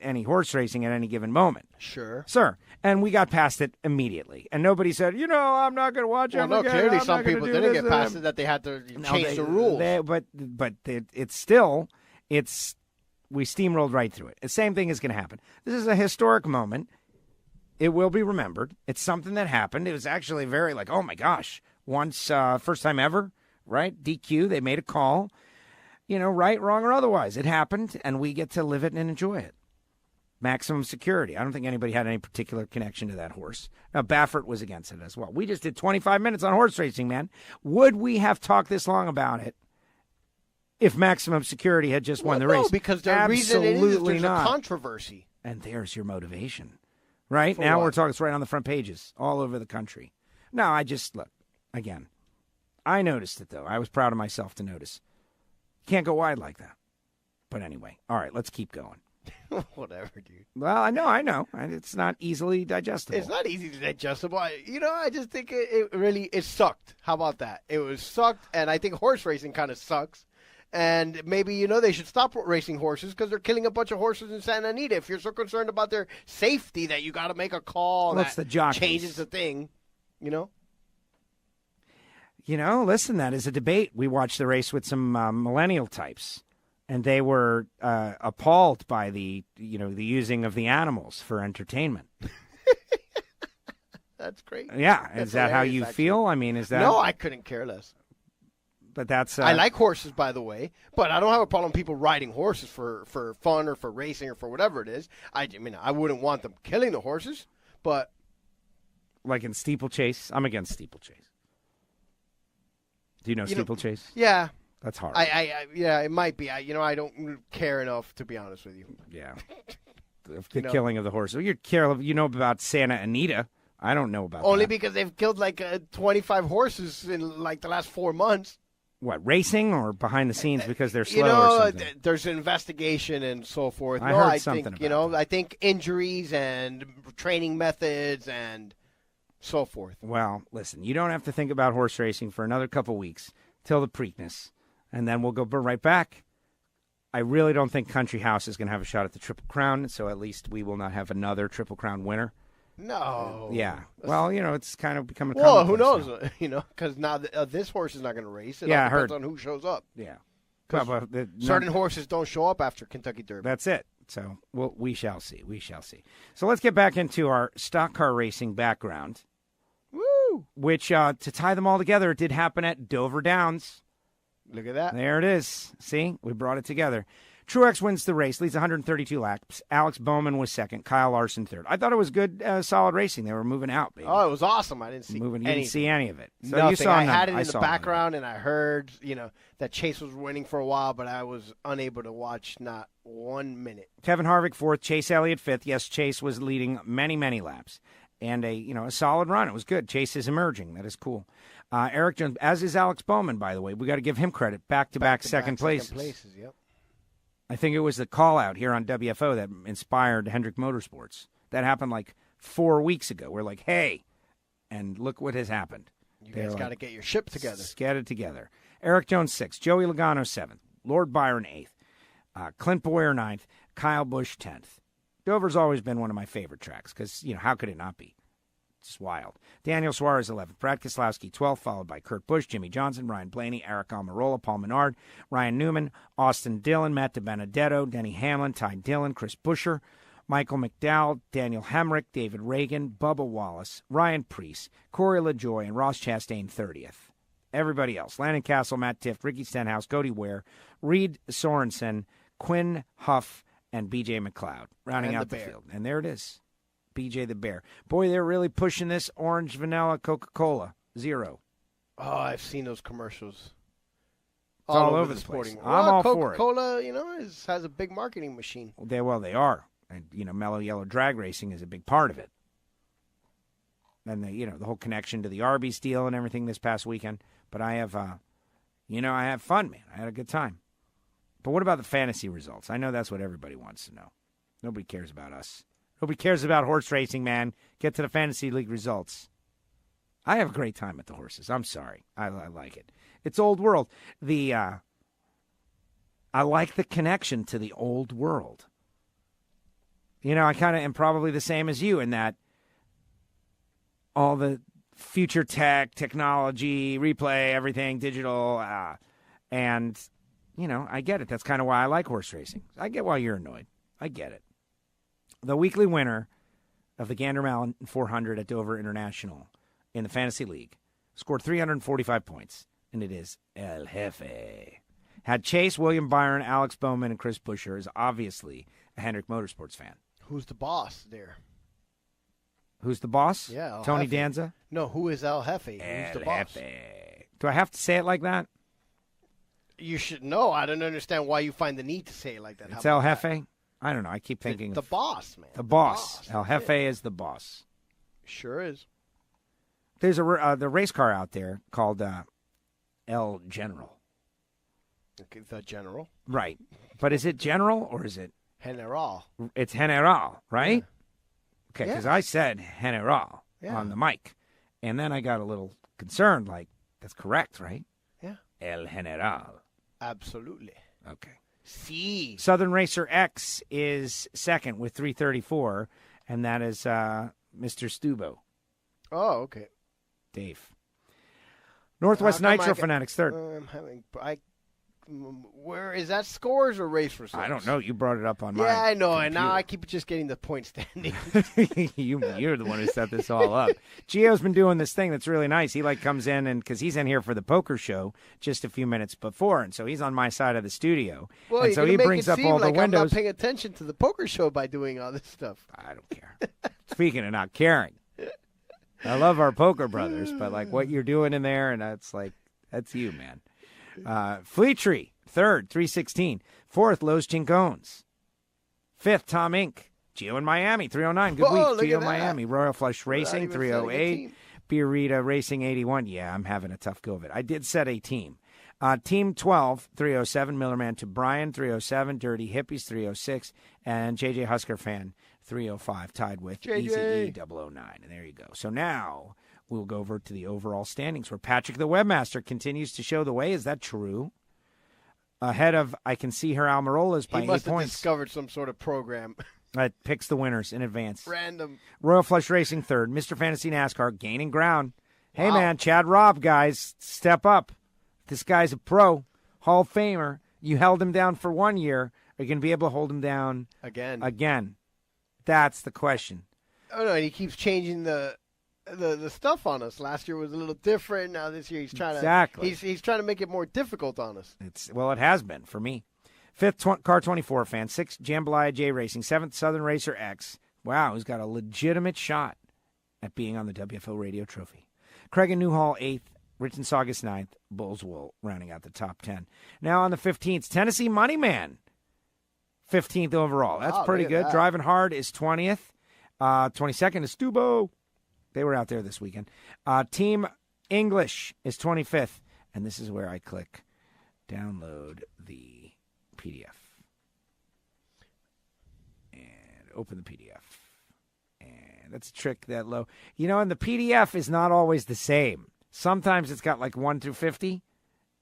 any horse racing at any given moment. Sure. Sir. And we got past it immediately. And nobody said, I'm not going to watch it. Well, no, clearly some people didn't get past it, that they had to change the rules. But it's still, we steamrolled right through it. The same thing is going to happen. This is a historic moment. It will be remembered. It's something that happened. It was actually very like, oh my gosh. Once, first time ever, right? DQ, they made a call, right, wrong, or otherwise. It happened, and we get to live it and enjoy it. Maximum security. I don't think anybody had any particular connection to that horse. Now, Baffert was against it as well. We just did 25 minutes on horse racing, man. Would we have talked this long about it if maximum security had just won the race? No, because the reason it is there's a controversy. And there's your motivation. Right? Now we're talking, it's right on the front pages all over the country. No, look. Again, I noticed it, though. I was proud of myself to notice. You can't go wide like that. But anyway, all right, let's keep going. Whatever, dude. Well, I know. It's not easily digestible. It's not easy to digestible. I just think it sucked. How about that? It was sucked, and I think horse racing kind of sucks. And maybe, they should stop racing horses because they're killing a bunch of horses in Santa Anita. If you're so concerned about their safety that you got to make a call that changes the thing, Listen, that is a debate. We watched the race with some millennial types, and they were appalled by the using of the animals for entertainment. That's great. Yeah. Is that how you feel? I mean, is that... No, I couldn't care less. But that's... I like horses, by the way, but I don't have a problem with people riding horses for fun or for racing or for whatever it is. I wouldn't want them killing the horses, but... Like in steeplechase? I'm against steeplechase. Do you know steeplechase? Yeah. That's hard. Yeah, it might be. I don't care enough, to be honest with you. Yeah. The killing of the horse. You know about Santa Anita. I don't know about Only that. Because they've killed 25 horses in the last 4 months. What, racing or behind the scenes because they're slow or something? There's an investigation and so forth. I heard something about that. I think injuries and training methods and so forth. Well, listen, you don't have to think about horse racing for another couple weeks till the Preakness, and then we'll go right back. I really don't think Country House is going to have a shot at the Triple Crown, so at least we will not have another Triple Crown winner. No. Yeah. Well, it's kind of becoming a Well, who knows? Because now this horse is not going to race. It all depends on who shows up. Yeah. Certain horses don't show up after Kentucky Derby. That's it. So we shall see. We shall see. So let's get back into our stock car racing background. Woo! Which, to tie them all together, it did happen at Dover Downs. Look at that. There it is. See? We brought it together. Truex wins the race, leads 132 laps. Alex Bowman was second. Kyle Larson third. I thought it was good, solid racing. They were moving out, baby. Oh, it was awesome. I didn't see anything. You didn't see any of it. So Nothing. You saw I had it in the background, background, and I heard, that Chase was winning for a while, but I was unable to watch not 1 minute. Kevin Harvick fourth. Chase Elliott fifth. Yes, Chase was leading many, many laps. And a solid run. It was good. Chase is emerging. That is cool. Eric Jones, as is Alex Bowman, by the way. We got to give him credit. Back-to-back second places. Yep. I think it was the call-out here on WFO that inspired Hendrick Motorsports. That happened like 4 weeks ago. We're like, hey, and look what has happened. You guys got to get your ship together. Get it together. Eric Jones, 6th. Joey Logano, 7th. Lord Byron, 8th. Clint Boyer, 9th. Kyle Busch, 10th. Dover's always been one of my favorite tracks because, how could it not be? It's just wild. Daniel Suarez, 11th. Brad Keselowski, 12th, followed by Kurt Busch, Jimmy Johnson, Ryan Blaney, Eric Almirola, Paul Menard, Ryan Newman, Austin Dillon, Matt DiBenedetto, Denny Hamlin, Ty Dillon, Chris Buescher, Michael McDowell, Daniel Hemrick, David Reagan, Bubba Wallace, Ryan Preece, Corey LaJoie, and Ross Chastain, 30th. Everybody else, Landon Castle, Matt Tifft, Ricky Stenhouse, Cody Ware, Reed Sorensen, Quinn Huff, and B.J. McLeod, rounding out the field. And there it is. BJ the Bear. Boy, they're really pushing this orange vanilla Coca-Cola. 0. Oh, I've seen those commercials. It's all over the sporting place. I'm all for it. Coca-Cola, has a big marketing machine. They are. And, Mellow Yellow Drag Racing is a big part of it. And, the whole connection to the Arby's deal and everything this past weekend. But I have, I have fun, man. I had a good time. But what about the fantasy results? I know that's what everybody wants to know. Nobody cares about us. Nobody cares about horse racing, man. Get to the Fantasy League results. I have a great time at the horses. I'm sorry. I like it. It's old world. I like the connection to the old world. I kind of am probably the same as you in that all the future technology, replay, everything, digital, and, I get it. That's kind of why I like horse racing. I get why you're annoyed. I get it. The weekly winner of the Gander Mountain 400 at Dover International in the Fantasy League scored 345 points, and it is El Jefe. Had Chase, William Byron, Alex Bowman, and Chris Buescher is obviously a Hendrick Motorsports fan. Who's the boss there? Who's the boss? Yeah, El Tony Jefe. Danza? No, who is El Jefe? Who's the boss? Jefe. Do I have to say it like that? You should know. I don't understand why you find the need to say it like that. It's El Jefe? I don't know. I keep thinking the boss, man. The boss. El Jefe is the boss. Sure is. There's the race car out there called El General. Okay, the General. Right. But is it General or is it? General. It's General, right? Yeah. Okay, because I said General on the mic. And then I got a little concerned, like, that's correct, right? Yeah. El General. Absolutely. Okay. See. Southern Racer X is second with 334, and that is Mr. Stubo. Oh, okay. Dave. Northwest Nitro Fanatics third. Where is that, scores or race results? I don't know. You brought it up on my I know, computer. and now I keep just getting the point standing. You're the one who set this all up. Gio's been doing this thing that's really nice. He comes in, and because he's in here for the poker show just a few minutes before, and so he's on my side of the studio. Well, and so he brings up all the windows. I'm not paying attention to the poker show by doing all this stuff. I don't care. Speaking of not caring, I love our poker brothers, but what you're doing in there, and that's you, man. Flea Tree, third, 316. Fourth, Los Chincones. Fifth, Tom Inc. Gio in Miami, 309. Good week, Gio Miami. Royal Flush Racing, 308. Beerita Racing, 81. Yeah, I'm having a tough go of it. I did set a team. Team 12, 307. Millerman to Brian, 307. Dirty Hippies, 306. And JJ Husker Fan, 305. Tied with Easy E, 009. And there you go. So now we'll go over to the overall standings where Patrick the Webmaster continues to show the way. Is that true? Ahead of, I can see her Almirola's by 8 points. He must have discovered some sort of program. That picks the winners in advance. Random. Royal Flush Racing third. Mr. Fantasy NASCAR gaining ground. Hey, man, Chad Robb, guys, step up. This guy's a pro, Hall of Famer. You held him down for 1 year. Are you going to be able to hold him down again? That's the question. Oh, no, and he keeps changing the stuff on us. Last year was a little different. Now this year he's trying to he's trying to make it more difficult on us. It has been for me. Fifth, Car 24 fan. Sixth, Jambalaya J Racing. Seventh, Southern Racer X. Wow, he's got a legitimate shot at being on the WFO Radio Trophy. Craig and Newhall, 8th. Rich and Saugus, 9th. Bullswool rounding out the top 10. Now on the 15th, Tennessee Moneyman, 15th overall. That's pretty good. Driving Hard is 20th. 22nd is Stubo. They were out there this weekend. Team English is 25th. And this is where I click download the PDF. open the PDF. And that's a trick that low. And the PDF is not always the same. Sometimes it's got like 1 through 50.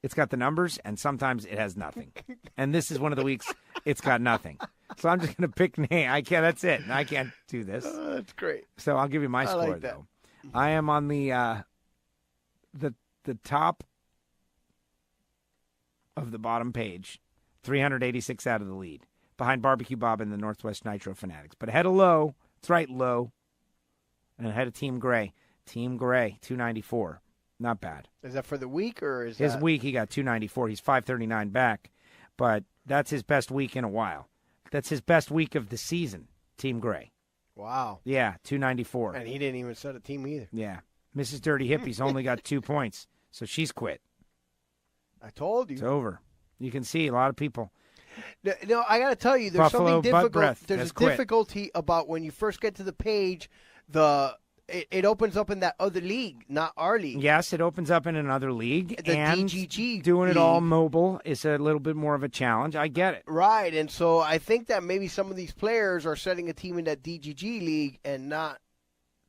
It's got the numbers, and sometimes it has nothing. And this is one of the weeks it's got nothing. So I'm just going to pick name. I can't. That's it. I can't do this. That's great. So I'll give you my score, like that. though. I am on the top of the bottom page, 386 out of the lead, behind Barbecue Bob and the Northwest Nitro Fanatics. But ahead of Low, that's right, Low, and ahead of Team Gray. Team Gray, 294. Not bad. Is that for the week or is his week? He got 294. He's 539 back, but that's his best week in a while. That's his best week of the season. Team Gray. Wow. Yeah, 294. And he didn't even set a team either. Yeah, Mrs. Dirty Hippie's only got 2 points, so she's quit. I told you. It's over. You can see a lot of people. No, I got to tell you, there's Buffalo something difficult. breath. There's a Quit. difficulty about when you first get to the page. It opens up in that other league, not our league. Yes, it opens up in another league. The and DGG doing league. it all mobile is a little bit more of a challenge. I get it. Right, and so I think that maybe some of these players are setting a team in that DGG league and not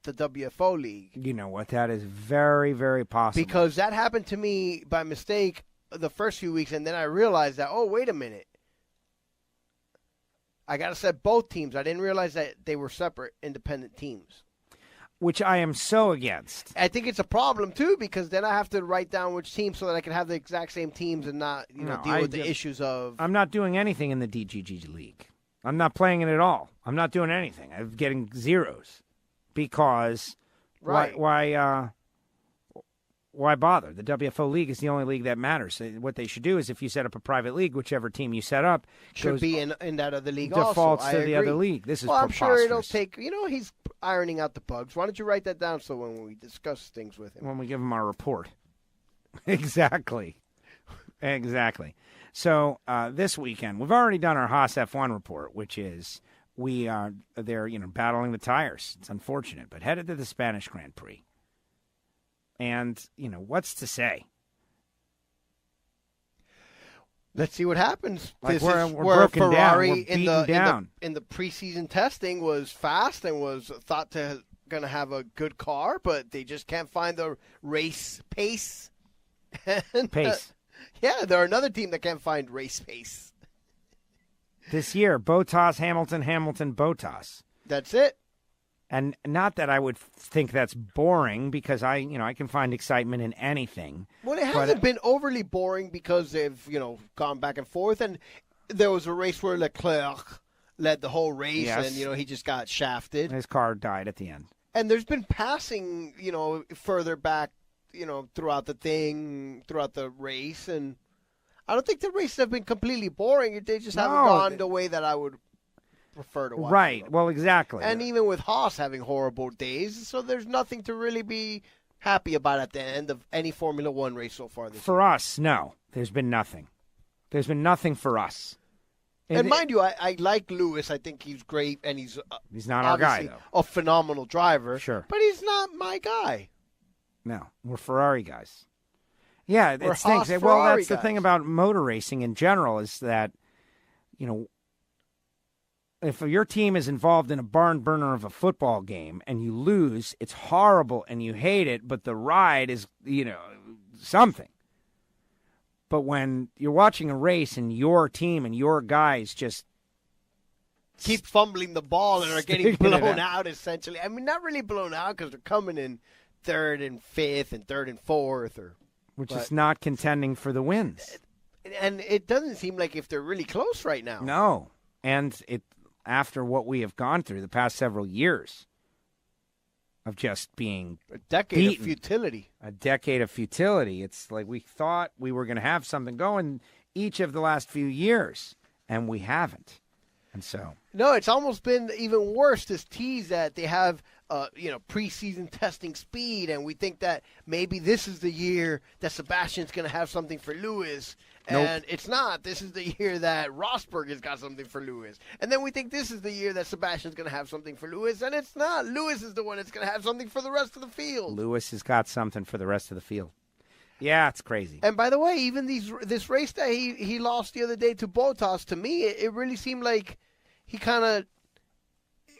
the WFO league. You know what? That is very, very possible. Because that happened to me by mistake the first few weeks, and then I realized that, oh, wait a minute. I got to set both teams. I didn't realize that they were separate, independent teams. Which I am so against. I think it's a problem, too, because then I have to write down which team so that I can have the exact same teams and not deal with the issues of... I'm not doing anything in the DGG league. I'm not playing it at all. I'm not doing anything. I'm getting zeros because right. Why bother? The WFO league is the only league that matters. What they should do is if you set up a private league, whichever team you set up should be in that other league defaults also. to the other league. This is I'm preposterous. sure it'll take, he's ironing out the bugs. Why don't you write that down so when we discuss things with him? When we give him our report. Exactly. So this weekend, we've already done our Haas F1 report, which is they're battling the tires. It's unfortunate, but headed to the Spanish Grand Prix. And, what's to say? Let's see what happens. Like this we're is broken where down. Ferrari We're beaten down. In the preseason testing was fast and was thought to going to have a good car, but they just can't find the race pace. Pace. Yeah, they're another team that can't find race pace. This year, Bottas, Hamilton, Bottas. That's it. And not that I would think that's boring because I can find excitement in anything. Well, it hasn't been overly boring because they've, gone back and forth. And there was a race where Leclerc led the whole race and, he just got shafted. His car died at the end. And there's been passing, further back, throughout the race. And I don't think the races have been completely boring. They just haven't gone the way that I would prefer to watch. Right. Well, exactly. And even with Haas having horrible days, so there's nothing to really be happy about at the end of any Formula One race so far this year. For us, no. There's been nothing. There's been nothing for us. And mind you, I like Lewis. I think he's great, and he's not our guy, though. A phenomenal driver. Sure. But he's not my guy. No. We're Ferrari guys. Yeah, We're it stinks. Haas Well, Ferrari that's the guys. thing about motor racing in general is that, if your team is involved in a barn burner of a football game and you lose, it's horrible and you hate it, but the ride is, something. But when you're watching a race and your team and your guys just keep fumbling the ball and are getting blown out, essentially. I mean, not really blown out because they're coming in third and fifth and third and fourth. Which is not contending for the wins. And it doesn't seem like if they're really close right now. No. And after what we have gone through the past several years of just being a decade beaten, of futility. A decade of futility. It's like we thought we were going to have something going each of the last few years, and we haven't. And so. No, it's almost been even worse, this tease that they have, preseason testing speed, and we think that maybe this is the year that Sebastian's going to have something for Lewis. And It's not. This is the year that Rosberg has got something for Lewis. And then we think this is the year that Sebastian's going to have something for Lewis, and it's not. Lewis is the one that's going to have something for the rest of the field. Lewis has got something for the rest of the field. Yeah, it's crazy. And by the way, even this race that he lost the other day to Bottas, to me, it really seemed like he kind of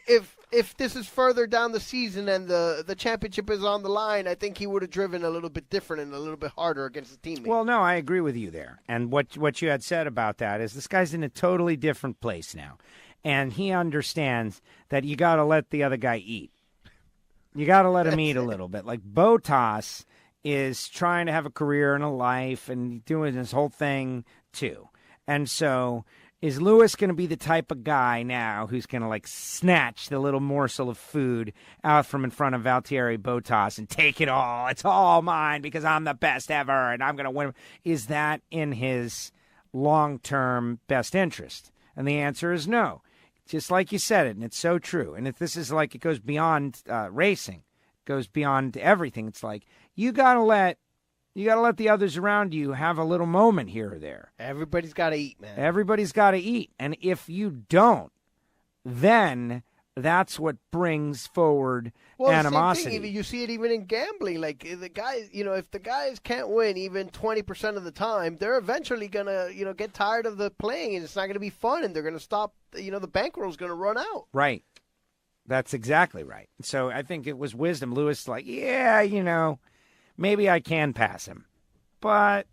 if this is further down the season and the championship is on the line, I think he would have driven a little bit different and a little bit harder against the teammate. Well, no, I agree with you there. And what you had said about that is this guy's in a totally different place now. And he understands that you got to let the other guy eat. You got to let him eat a little bit. Like Bottas is trying to have a career and a life and doing this whole thing too. And so is Lewis going to be the type of guy now who's going to like snatch the little morsel of food out from in front of Valtteri Bottas and take it all? It's all mine because I'm the best ever and I'm going to win. Is that in his long-term best interest? And the answer is no. Just like you said it, and it's so true. And if this is like it goes beyond racing, it goes beyond everything. It's like you got to let the others around you have a little moment here or there. Everybody's got to eat, man. Everybody's got to eat. And if you don't, then that's what brings forward animosity. Same thing. You see it even in gambling. Like the guys, if the guys can't win even 20% of the time, they're eventually gonna, get tired of the playing, and it's not gonna be fun, and they're gonna stop. The bankroll's gonna run out. Right. That's exactly right. So I think it was wisdom. Lewis, like, yeah, maybe I can pass him, but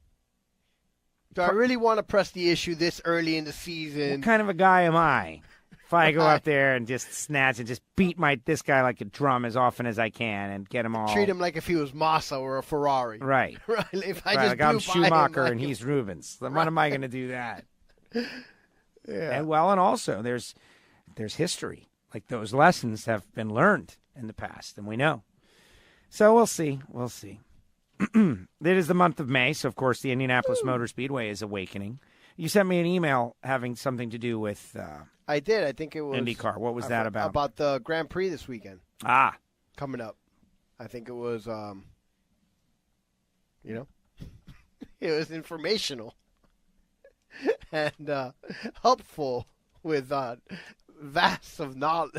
do I really want to press the issue this early in the season? What kind of a guy am I? If I go out there and just snatch and just beat this guy like a drum as often as I can and get him all. Treat him like if he was Massa or a Ferrari. Right. Right. If I right. just like I'm Schumacher and he's Rubens. Then when am I going to do that? Yeah. And also there's history. Like those lessons have been learned in the past, and we know. So we'll see. We'll see. It is the month of May, so of course the Indianapolis Motor Speedway is awakening. You sent me an email having something to do with I did. I think it was IndyCar. What was that about? About the Grand Prix this weekend. Coming up. I think it was, it was informational and helpful with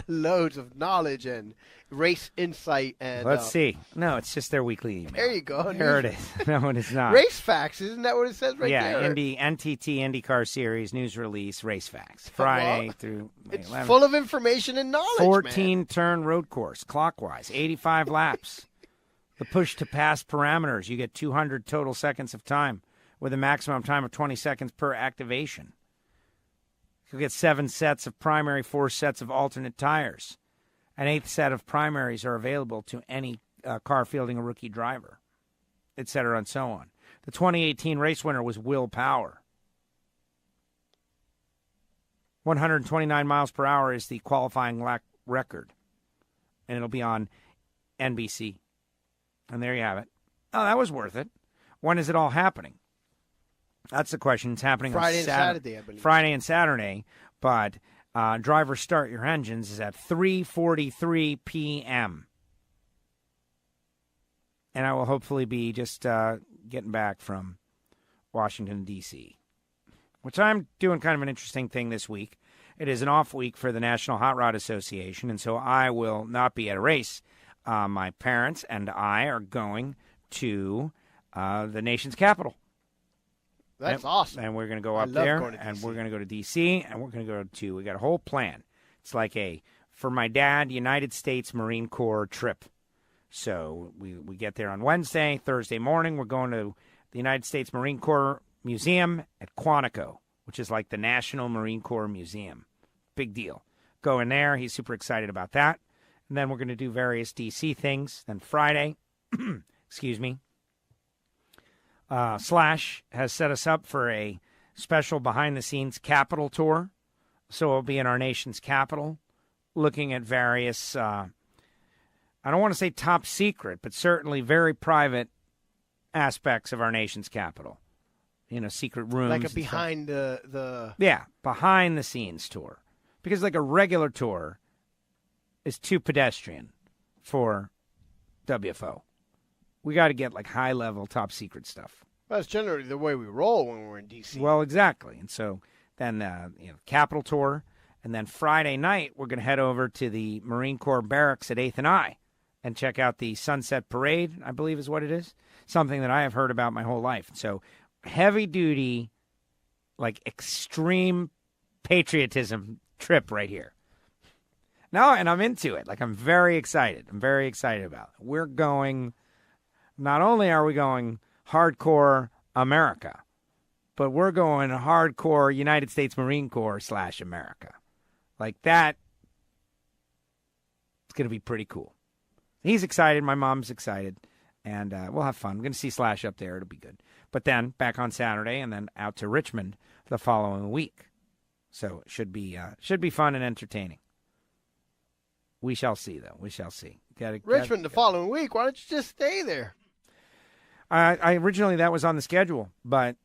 loads of knowledge and race insight. And let's see. No, it's just their weekly email. There you go. There it is. No, it is not. Race facts, isn't that what it says right there? Yeah, NTT IndyCar Series news release, race facts, Friday through May it's 11th. Full of information and knowledge. 14-turn road course, clockwise, 85 laps. The push to pass parameters. You get 200 total seconds of time with a maximum time of 20 seconds per activation. You'll get 7 sets of primary, 4 sets of alternate tires. An 8th set of primaries are available to any car fielding a rookie driver, et cetera, and so on. The 2018 race winner was Will Power. 129 miles per hour is the qualifying lap record, and it'll be on NBC. And there you have it. Oh, that was worth it. When is it all happening? That's the question. It's happening Friday on and Saturday, I believe. Friday and Saturday, but driver start your engines is at 3:43 p.m. And I will hopefully be just getting back from Washington, D.C., which I'm doing kind of an interesting thing this week. It is an off week for the National Hot Rod Association, and so I will not be at a race. My parents and I are going to the nation's capital. That's awesome. And we're going to go up there, and we're going to go to D.C., and we're going to go to, we got a whole plan. It's like for my dad, United States Marine Corps trip. So we get there on Wednesday. Thursday morning, we're going to the United States Marine Corps Museum at Quantico, which is like the National Marine Corps Museum. Big deal. Go in there. He's super excited about that. And then we're going to do various D.C. things. Then Friday, excuse me, Slash has set us up for a special behind-the-scenes Capitol tour. So we'll be in our nation's capital looking at various, I don't want to say top secret, but certainly very private aspects of our nation's capital. Secret rooms. Like a behind the... Yeah, behind-the-scenes tour. Because like a regular tour is too pedestrian for WFO. We got to get like high-level, top-secret stuff. Well, that's generally the way we roll when we're in D.C. Well, exactly. And so then, Capitol Tour. And then Friday night, we're going to head over to the Marine Corps Barracks at 8th and I and check out the Sunset Parade, I believe is what it is. Something that I have heard about my whole life. So heavy-duty, like extreme patriotism trip right here. No, and I'm into it. Like, I'm very excited. I'm very excited about it. We're going, not only are we going hardcore America, but we're going hardcore United States Marine Corps / America. Like that, it's going to be pretty cool. He's excited. My mom's excited. And we'll have fun. I'm going to see Slash up there. It'll be good. But then back on Saturday and then out to Richmond the following week. So it should be fun and entertaining. We shall see, though. We shall see. Richmond the following week. Why don't you just stay there? I originally, that was on the schedule, but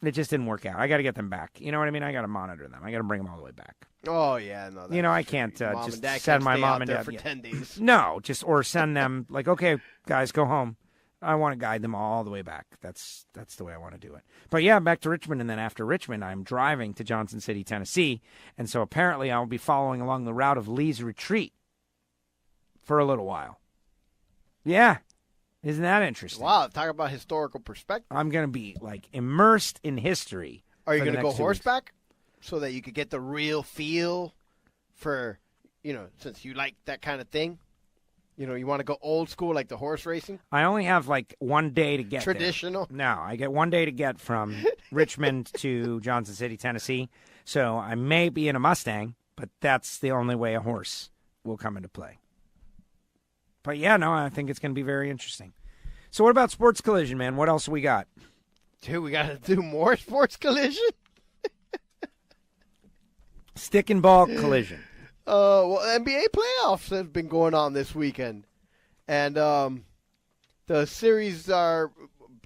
it just didn't work out. I got to get them back. You know what I mean? I got to monitor them. I got to bring them all the way back. Oh, yeah. No, you know, I can't just send my mom and dad for 10 days. No, or send them like, okay, guys, go home. I want to guide them all the way back. That's the way I want to do it. But yeah, back to Richmond, and then after Richmond, I'm driving to Johnson City, Tennessee, and so apparently I'll be following along the route of Lee's retreat for a little while. Yeah, isn't that interesting? Wow, talk about historical perspective. I'm going to be like immersed in history. Are you going to go horseback so that you could get the real feel for, since you like that kind of thing? You want to go old school like the horse racing? I only have like 1 day to get Traditional? there. No, I get 1 day to get from Richmond to Johnson City, Tennessee. So I may be in a Mustang, but that's the only way a horse will come into play. But yeah, no, I think it's going to be very interesting. So what about Sports Collision, man? What else we got? Dude, we got to do more Sports Collision? Stick and ball collision. Well, NBA playoffs have been going on this weekend. And the series are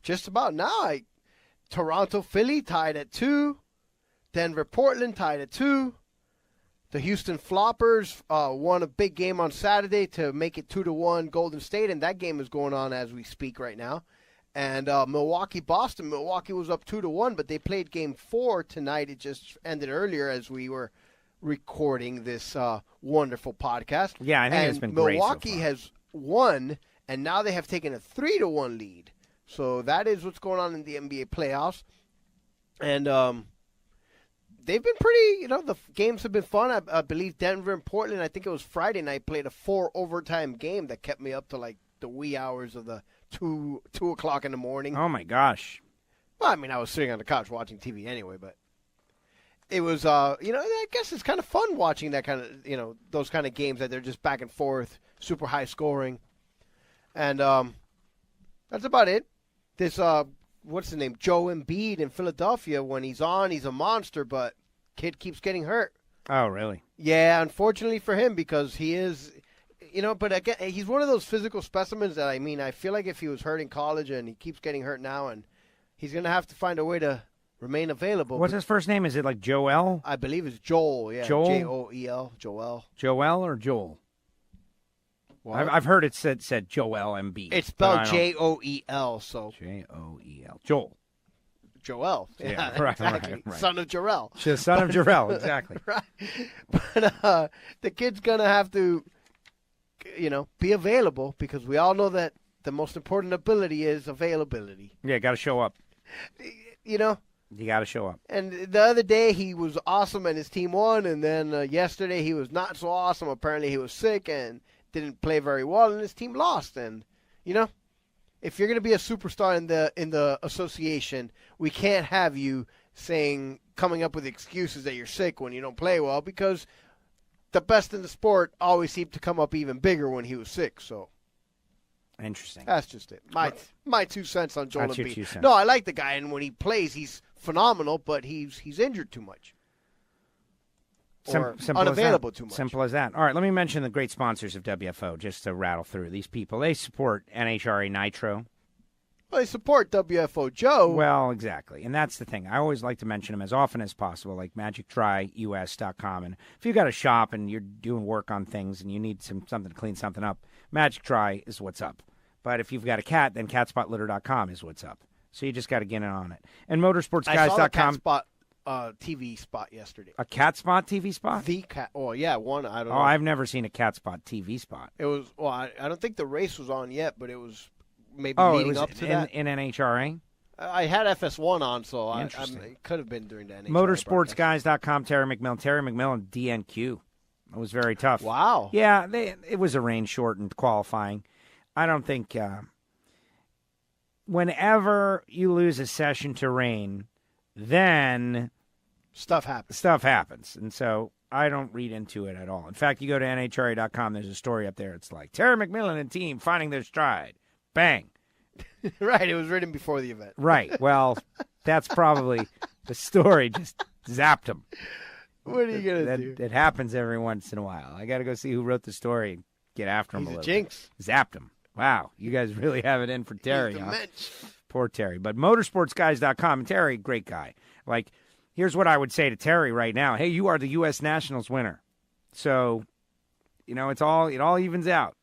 just about now. Toronto-Philly tied at 2. Denver-Portland tied at 2. The Houston Floppers won a big game on Saturday to make it 2-1 Golden State, and that game is going on as we speak right now. And Milwaukee-Boston, Milwaukee was up 2-1, but they played Game 4 tonight. It just ended earlier as we were recording this wonderful podcast. Yeah, I think it's been great so far. Milwaukee has won, and now they have taken a 3-1 lead. So that is what's going on in the NBA playoffs. And they've been pretty, the games have been fun. I believe Denver and Portland, I think it was Friday night, played a 4-overtime game that kept me up to like the wee hours of the 2 o'clock in the morning. Oh, my gosh. Well, I mean, I was sitting on the couch watching TV anyway, but it was, I guess it's kind of fun watching that kind of, those kind of games that they're just back and forth, super high scoring. And that's about it. This, what's his name, Joe Embiid in Philadelphia, when he's on, he's a monster, but kid keeps getting hurt. Oh, really? Yeah, unfortunately for him, because he is, but again, he's one of those physical specimens that, I feel like if he was hurt in college and he keeps getting hurt now, and he's going to have to find a way to remain available. What's his first name? Is it like Joel? I believe it's Joel, yeah. Joel? Joel, Joel. Joel or Joel? I've heard it said Joel Embiid. It's spelled Joel, so. Joel. Joel. Joel. Yeah, right, exactly. Right. Son of Jarrell. Son of Jarrell, exactly. Right. But the kid's going to have to, be available, because we all know that the most important ability is availability. Yeah, got to show up. You got to show up. And the other day he was awesome and his team won, and then yesterday he was not so awesome. Apparently he was sick and didn't play very well, and his team lost. And if you're going to be a superstar in the association, we can't have you coming up with excuses that you're sick when you don't play well, because the best in the sport always seemed to come up even bigger when he was sick. So interesting. That's just it. My 2 cents on Joel Embiid. 2 cents. No, I like the guy, and when he plays, he's phenomenal, but he's injured too much. Or unavailable too much. Simple as that. All right, let me mention the great sponsors of WFO just to rattle through these people. They support NHRA Nitro. Well, they support WFO Joe. Well, exactly. And that's the thing. I always like to mention them as often as possible, like MagicTryUS.com. And if you've got a shop and you're doing work on things and you need something to clean something up, Magic Try is what's up. But if you've got a cat, then CatSpotLitter.com is what's up. So you just got to get in on it. And MotorsportsGuys.com. I saw the CatSpot TV spot yesterday. A CatSpot TV spot? The cat. Oh, yeah, one. I don't know. Oh, I've never seen a CatSpot TV spot. It was, well, I don't think the race was on yet, but it was maybe leading up to that. In NHRA? I had FS1 on, so it could have been during the NHRA. MotorsportsGuys.com, Terry McMillan, DNQ. It was very tough. Wow. Yeah, it was a rain-shortened qualifying. I don't think whenever you lose a session to rain, then Stuff happens. Stuff happens. And so I don't read into it at all. In fact, you go to NHRA.com, there's a story up there. It's like, Terry McMillan and team finding their stride. Bang. Right, it was written before the event. Right. Well, that's probably the story. Just zapped them. What are you going to do? It happens every once in a while. I got to go see who wrote the story and get after him a little jinx. bit. Zapped him. Wow. You guys really have it in for Terry, He's the huh? mensch. Poor Terry. But motorsportsguys.com, and Terry, great guy. Like, here's what I would say to Terry right now. Hey, you are the U.S. Nationals winner. So, it all evens out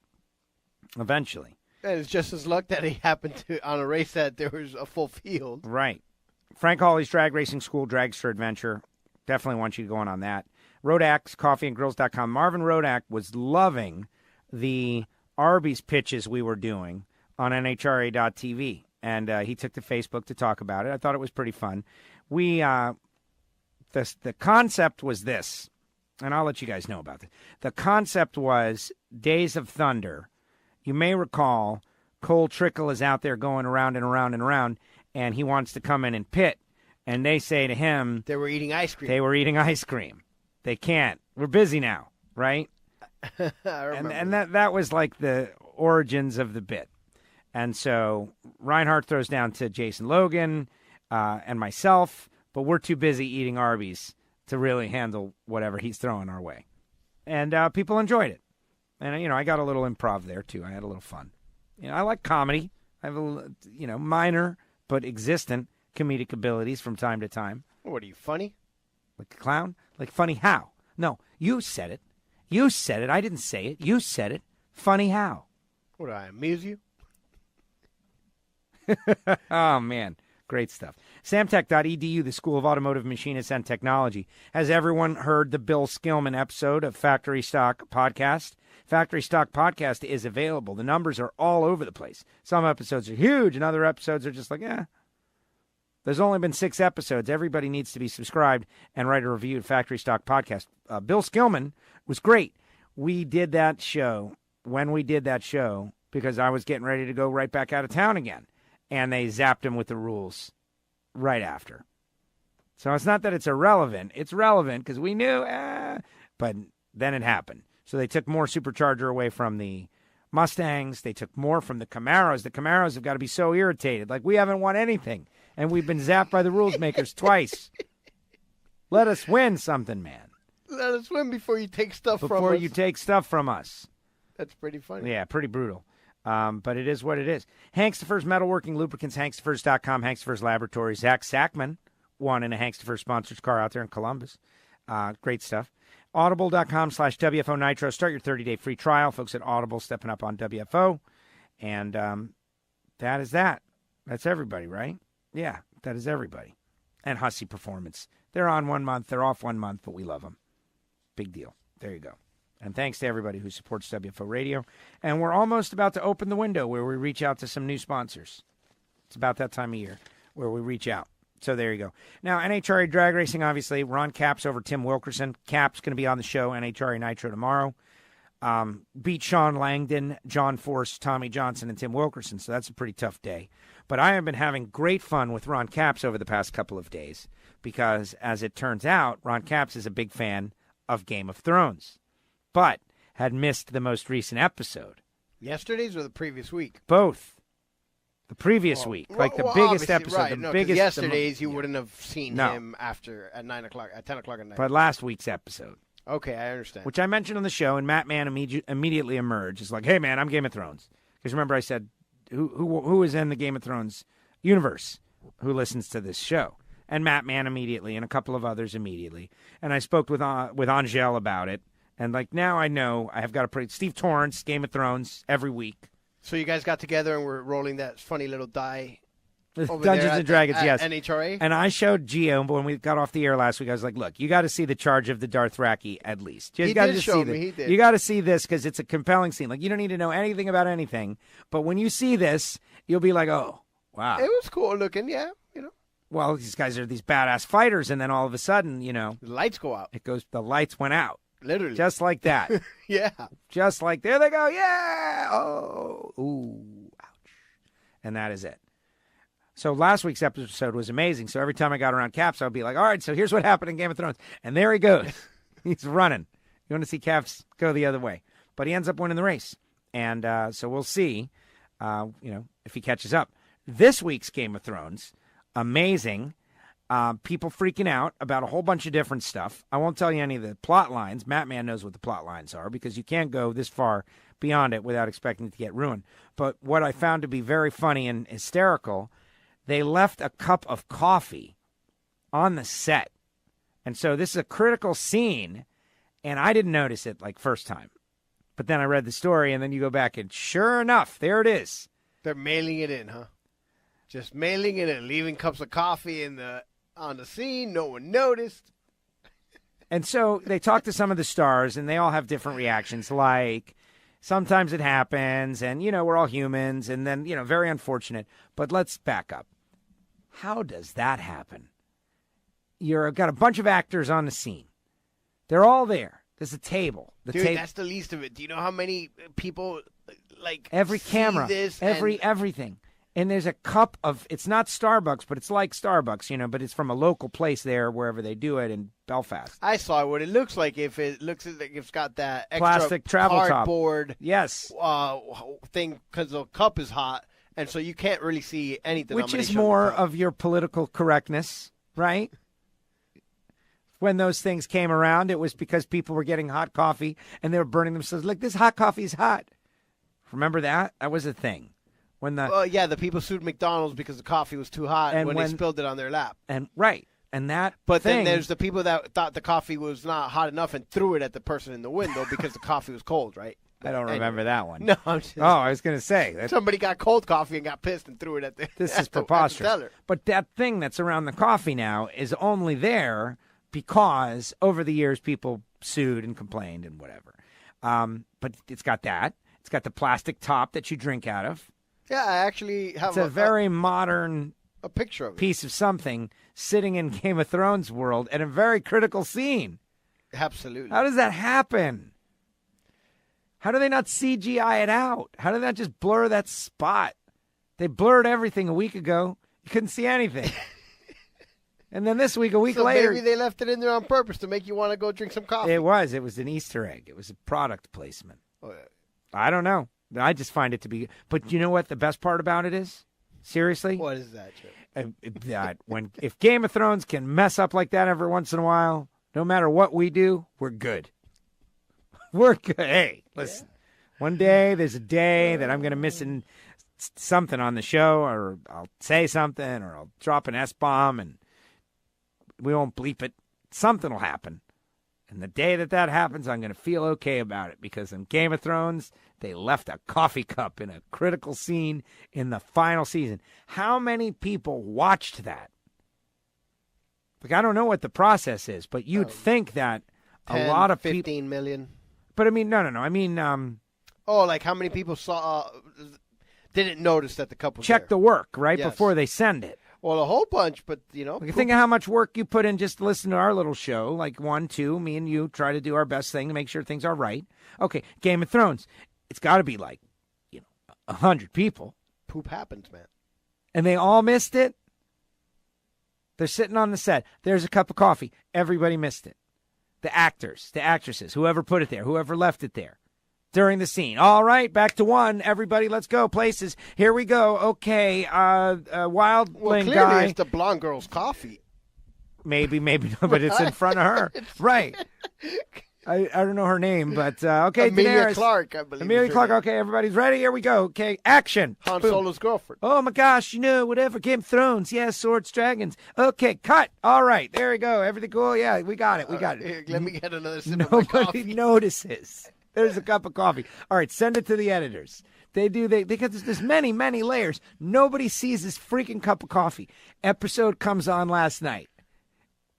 eventually. And it's just his luck that he happened to, on a race that there was a full field. Right. Frank Hawley's Drag Racing School, Dragster Adventure. Definitely want you to go on that. Rodak's, coffeeandgrills.com. Marvin Rodak was loving the Arby's pitches we were doing on NHRA.tv. And he took to Facebook to talk about it. I thought it was pretty fun. The concept was this, and I'll let you guys know about it. The concept was Days of Thunder. You may recall Cole Trickle is out there going around and around and around, and he wants to come in and pit. And they say to him, They were eating ice cream. They were eating ice cream. They can't. We're busy now, right? I remember. And that was like the origins of the bit. And so Reinhardt throws down to Jason Logan and myself, but we're too busy eating Arby's to really handle whatever he's throwing our way. And people enjoyed it. And, I got a little improv there, too. I had a little fun. I like comedy. I have a, minor but existent comedic abilities from time to time. What are you, funny? Like a clown? Like funny how? No, you said it. You said it. I didn't say it. You said it. Funny how? What, do I amuse you? Oh, man. Great stuff. Samtech.edu, the School of Automotive Machinists and Technology. Has everyone heard the Bill Skillman episode of Factory Stock Podcast? Factory Stock Podcast is available. The numbers are all over the place. Some episodes are huge, and other episodes are just like, There's only been 6 episodes. Everybody needs to be subscribed and write a review at Factory Stock Podcast. Bill Skillman was great. We did that show, because I was getting ready to go right back out of town again. And they zapped him with the rules right after. So it's not that it's irrelevant. It's relevant because we knew, but then it happened. So they took more supercharger away from the Mustangs. They took more from the Camaros. The Camaros have got to be so irritated. Like, we haven't won anything, and we've been zapped by the rules makers twice. Let us win something, man. Let us win before you take stuff from us. Before you take stuff from us. That's pretty funny. Yeah, pretty brutal. But it is what it is. Hanks DeFurs Metalworking Lubricants, HanksDeFurs.com, Hanks DeFurs Laboratory. Zach Sackman won in a Hanks DeFurs sponsored car out there in Columbus. Great stuff. Audible.com/WFO Nitro. Start your 30-day free trial. Folks at Audible stepping up on WFO. And that is that. That's everybody, right? Yeah, that is everybody. And Hussey Performance. They're on 1 month. They're off 1 month, but we love them. Big deal. There you go. And thanks to everybody who supports WFO Radio. And we're almost about to open the window where we reach out to some new sponsors. It's about that time of year where we reach out. So there you go. Now, NHRA Drag Racing, obviously, Ron Capps over Tim Wilkerson. Capps going to be on the show, NHRA Nitro tomorrow. Beat Sean Langdon, John Force, Tommy Johnson, and Tim Wilkerson. So that's a pretty tough day. But I have been having great fun with Ron Capps over the past couple of days because, as it turns out, Ron Capps is a big fan of Game of Thrones, but had missed the most recent episode. Yesterday's or the previous week? Both. The previous week, like the biggest episode. Right, the biggest. Yesterday's you wouldn't have seen him after at 9 o'clock, at 10 o'clock at night. But last week's episode. Okay, I understand. Which I mentioned on the show, and Matt Mann immediately emerged. It's like, hey man, I'm Game of Thrones. Because remember, I said, who is in the Game of Thrones universe who listens to this show? And Matt Mann immediately, and a couple of others immediately. And I spoke with Angel about it. And like now I know I have got to pray. Steve Torrance, Game of Thrones, every week. So you guys got together and were rolling that funny little die over Dungeons and Dragons, yes. NHRA? And I showed Gio when we got off the air last week. I was like, look, you got to see the Charge of the Dothraki at least. He did show me. He did. You got to see this because it's a compelling scene. Like, you don't need to know anything about anything. But when you see this, you'll be like, oh, wow. It was cool looking, yeah. Well, these guys are these badass fighters. And then all of a sudden, the lights go out. The lights went out. Literally. Just like that. Yeah. Just like, there they go. Yeah. Oh. Ooh. Ouch. And that is it. So last week's episode was amazing. So every time I got around Caps, I would be like, all right, so here's what happened in Game of Thrones. And there he goes. He's running. You want to see Caps go the other way. But he ends up winning the race. And so we'll see, if he catches up. This week's Game of Thrones, amazing. People freaking out about a whole bunch of different stuff. I won't tell you any of the plot lines. Mattman knows what the plot lines are because you can't go this far beyond it without expecting it to get ruined. But what I found to be very funny and hysterical, they left a cup of coffee on the set. And so this is a critical scene, and I didn't notice it like first time. But then I read the story, and then you go back, and sure enough, there it is. They're mailing it in, huh? Just mailing it in, leaving cups of coffee on the scene. No one noticed. And so they talk to some of the stars, and they all have different reactions, like sometimes it happens, and, we're all humans, and then, very unfortunate. But let's back up. How does that happen? You've got a bunch of actors on the scene. They're all there. There's a table. Dude, that's the least of it. Do you know how many people, every camera, everything. And there's a cup of, it's not Starbucks, but it's like Starbucks, but it's from a local place there, wherever they do it in Belfast. I saw what it looks like. If it looks like it's got that extra plastic travel cardboard top. Yes. Thing, because the cup is hot, and so you can't really see anything. Which is more of your political correctness, right? When those things came around, it was because people were getting hot coffee, and they were burning themselves. Like, this hot coffee is hot. Remember that? That was a thing. When the people sued McDonald's because the coffee was too hot when they spilled it on their lap. And right. And that But then there's the people that thought the coffee was not hot enough and threw it at the person in the window because the coffee was cold, right? I don't remember that one. No, I was going to say. Somebody got cold coffee and got pissed and threw it at the This is preposterous. But that thing that's around the coffee now is only there because over the years people sued and complained and whatever. But it's got that. It's got the plastic top that you drink out of. Yeah, I actually have a very modern picture of it. Piece of something sitting in Game of Thrones world at a very critical scene. Absolutely. How does that happen? How do they not CGI it out? How do they not just blur that spot? They blurred everything a week ago. You couldn't see anything. And then this week, a week later. Maybe they left it in there on purpose to make you want to go drink some coffee. It was. It was an Easter egg. It was a product placement. Oh, yeah. I don't know. I just find it to be. But you know what the best part about it is? Seriously? What is that, Chip? If Game of Thrones can mess up like that every once in a while, no matter what we do, we're good. We're good. Hey, listen. Yeah. One day, there's a day that I'm going to miss something on the show, or I'll say something, or I'll drop an S-bomb, and we won't bleep it. Something will happen. And the day that happens, I'm going to feel okay about it, because in Game of Thrones, they left a coffee cup in a critical scene in the final season. How many people watched that? Like, I don't know what the process is, but you'd think that 10, a lot of 15 people... 15 million. But I mean, no. I mean... like how many people didn't notice that the cup was check there? The work, right, yes. Before they send it. Well, a whole bunch, but, Think of how much work you put in just to listen to our little show. Like 1, 2, me and you try to do our best thing to make sure things are right. Okay, Game of Thrones. It's got to be like, 100 people. Poop happens, man. And they all missed it? They're sitting on the set. There's a cup of coffee. Everybody missed it. The actors, the actresses, whoever put it there, whoever left it there. During the scene. All right, back to one. Everybody, let's go. Places. Here we go. Okay, Wildling clearly guy. It's the blonde girl's coffee. Maybe no, but it's in front of her. Right. I don't know her name, but okay. Emilia Daenerys. Clarke, I believe. Emilia Clarke. Okay, everybody's ready. Here we go. Okay, action. Han Boom. Solo's girlfriend. Oh my gosh, whatever. Game of Thrones. Yeah, swords, dragons. Okay, cut. All right, there we go. Everything cool. Yeah, we got it. Here, let me get another sip of my coffee. Nobody notices. There's a cup of coffee. All right, send it to the editors. Because there's many, many layers. Nobody sees this freaking cup of coffee. Episode comes on last night.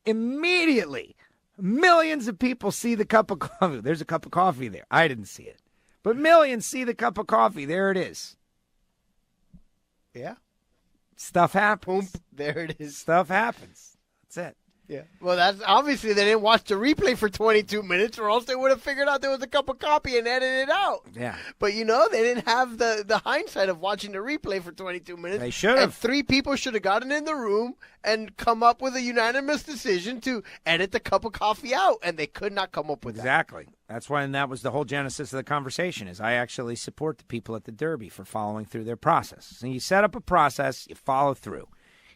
Immediately, millions of people see the cup of coffee. There's a cup of coffee there. I didn't see it. But millions see the cup of coffee. There it is. Yeah. Stuff happens. Boom. There it is. Stuff happens. That's it. Yeah. Well, that's obviously they didn't watch the replay for 22 minutes, or else they would have figured out there was a cup of coffee and edited it out. Yeah. But they didn't have the hindsight of watching the replay for 22 minutes. They should And have. 3 people should have gotten in the room and come up with a unanimous decision to edit the cup of coffee out, and they could not come up with that. Exactly. That's when that was the whole genesis of the conversation. Is I actually support the people at the Derby for following through their process. So you set up a process, you follow through.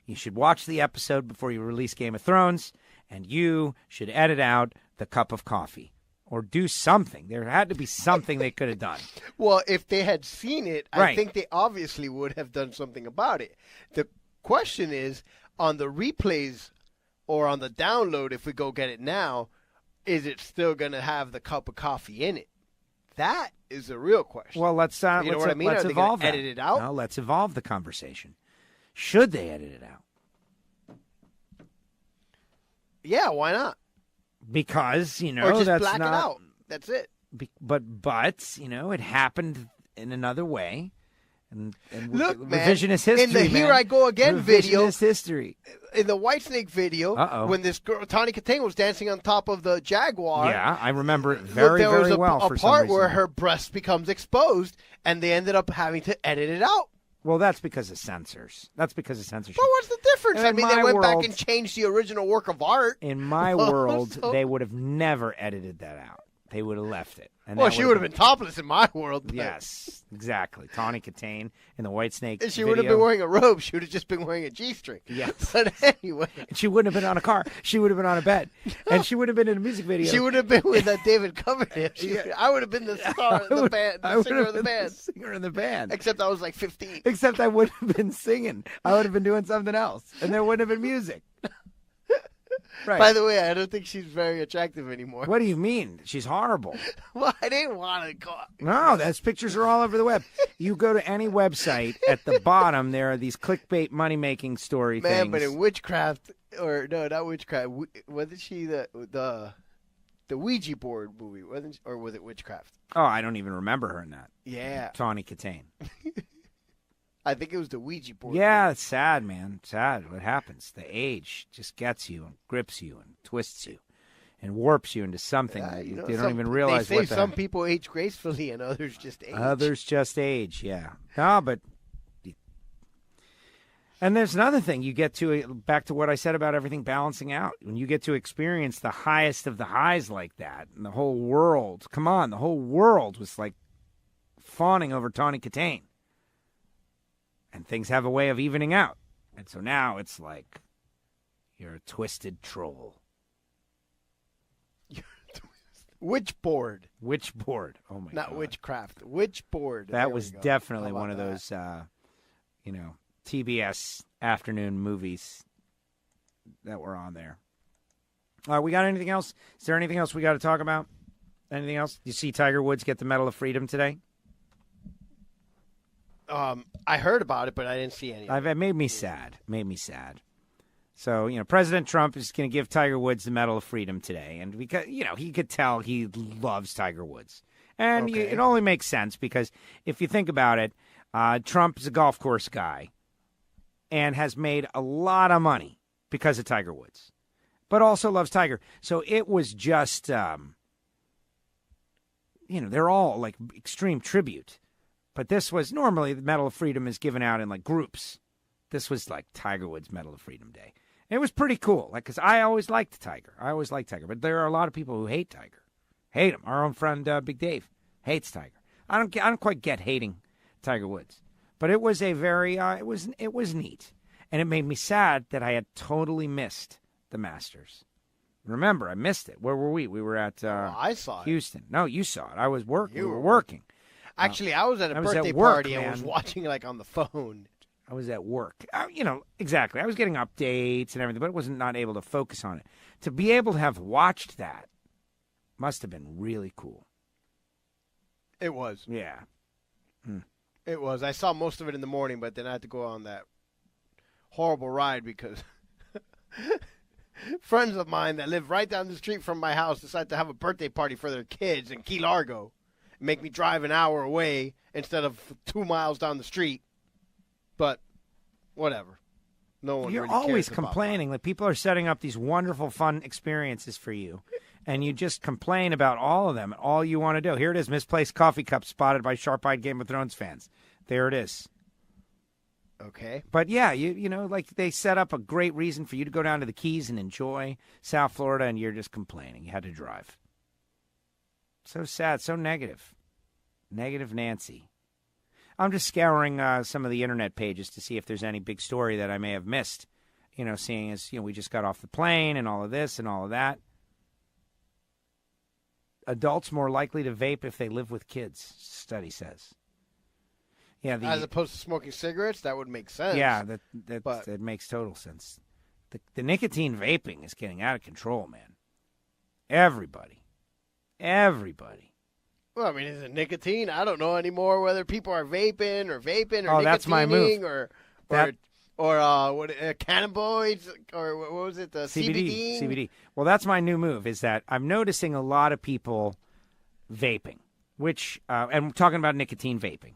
You should watch the episode before you release Game of Thrones, and you should edit out the cup of coffee or do something. There had to be something they could have done. Well, if they had seen it, I Right. think they obviously would have done something about it. The question is, on the replays or on the download, if we go get it now, is it still going to have the cup of coffee in it? That is the real question. Well, let's You know what I mean? let's Are they gonna evolve that. edit it out? No, let's evolve the conversation. Should they edit it out? Yeah, why not? Because, Or just that's black not, it out. That's it. But it happened in another way. And Look, man, revisionist history, in the Here man. I Go Again video, Revisionist history. in the Whitesnake video, when this girl, Tawny Katane, was dancing on top of the Jaguar. Yeah, I remember it very, there was very well a for some part reason. where her breast becomes exposed, and they ended up having to edit it out. Well, that's because of censors. That's because of censorship. But what's the difference? In I mean, they my went back world- and changed the original work of art. In my world, they would have never edited that out. They would have left it. And Well, that she would have been topless in my world. But Yes, exactly. Tawny Katane in the Whitesnake If she video. would have been wearing a robe, she would have just been wearing a G-string. Yes. But anyway. And she wouldn't have been on a car. She would have been on a bed. And she would have been in a music video. She would have been with David Coverdale. Yeah. I would have been the star of the band, I the would singer have of the been band. the singer of the band. Except I was like 15. Except I wouldn't have been singing. I would have been doing something else. And there wouldn't have been music. Right. By the way, I don't think she's very attractive anymore. What do you mean? She's horrible. Well, I didn't want to go. No, those pictures are all over the web. You go to any website, at the bottom there are these clickbait money-making story Man, things. but in witchcraft, or no, not witchcraft. Wasn't she the Ouija board movie? Wasn't she, or was it witchcraft? Oh, I don't even remember her in that. Yeah, Tawny Katane. I think it was the Ouija board. Yeah, movie. it's sad, man. Sad what happens. The age just gets you and grips you and twists you and warps you into something that you don't even realize They say what the some people age gracefully and others just age. Others just age, yeah. No, but and there's another thing you get to, back to what I said about everything balancing out. When you get to experience the highest of the highs like that, and the whole world, come on, the whole world was like fawning over Tawny Katane. And things have a way of evening out. And so now it's like you're a twisted troll. Witch board, Witch board. Oh, my God. not witchcraft. Witch board. That There we was go. definitely How about one of that? those, TBS afternoon movies that were on there. We got anything else? Is there anything else we got to talk about? Anything else? You see Tiger Woods get the Medal of Freedom today? I heard about it, but I didn't see any. It made me sad. So, President Trump is going to give Tiger Woods the Medal of Freedom today. And because, he could tell he loves Tiger Woods. And Okay. it only makes sense because if you think about it, Trump is a golf course guy and has made a lot of money because of Tiger Woods, but also loves Tiger. So it was just, they're all like extreme tribute. But this was, normally the Medal of Freedom is given out in like groups. This was like Tiger Woods Medal of Freedom Day. And it was pretty cool, like, because I always liked Tiger. But there are a lot of people who hate Tiger. Hate him. Our own friend Big Dave hates Tiger. I don't quite get hating Tiger Woods. But it was a very, it was neat. And it made me sad that I had totally missed the Masters. Remember, I missed it. Where were we? We were at I saw it. Houston. No, you saw it. I was working. You We were were working. Actually, I was at a I was at birthday work, party and man. was watching like on the phone. I was at work. Exactly. I was getting updates and everything, but I wasn't not able to focus on it. To be able to have watched that must have been really cool. It was. Yeah. It was. I saw most of it in the morning, but then I had to go on that horrible ride because friends of mine that live right down the street from my house decided to have a birthday party for their kids in Key Largo. Make me drive an hour away instead of 2 miles down the street. But whatever. No one. You're really always cares about complaining. Like people are setting up these wonderful, fun experiences for you, and you just complain about all of them. All you want to do. Here it is: misplaced coffee cup spotted by sharp-eyed Game of Thrones fans. There it is. Okay. But yeah, you know, like they set up a great reason for you to go down to the Keys and enjoy South Florida, and you're just complaining. You had to drive. So sad, so negative. Negative Nancy. I'm just scouring some of the internet pages to see if there's any big story that I may have missed. You know, seeing as, you know, we just got off the plane and all of this and all of that. Adults more likely to vape if they live with kids, study says. Yeah, as opposed to smoking cigarettes, that would make sense. Yeah, that makes total sense. The nicotine vaping is getting out of control, man. Everybody. Well, I mean, is it nicotine? I don't know anymore whether people are vaping or Oh, that's my move. or cannabinoids or what was it? The CBD. CBD. Well, that's my new move. Is that I'm noticing a lot of people vaping, which and I'm talking about nicotine vaping.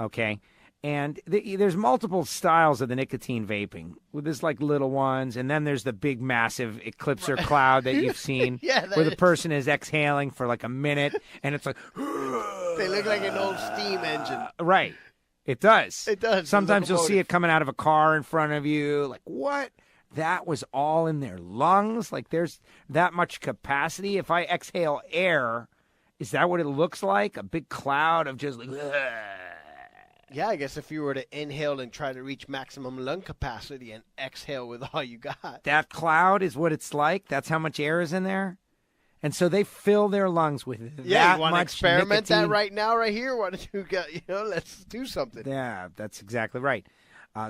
Okay. And there's multiple styles of the nicotine vaping. There's like little ones, and then there's the big, massive eclipser cloud that you've seen where the person is exhaling for like a minute, and it's like... They look like an old steam engine. Right. It does. It does. Sometimes you'll see it coming out of a car in front of you. Like, what? That was all in their lungs? Like, there's that much capacity? If I exhale air, is that what it looks like? A big cloud of just like... Yeah, I guess if you were to inhale and try to reach maximum lung capacity and exhale with all you got. That cloud is what it's like. That's how much air is in there. And so they fill their lungs with that much nicotine. Yeah, you want to experiment that right now, right here? Why don't you let's do something. Yeah, that's exactly right.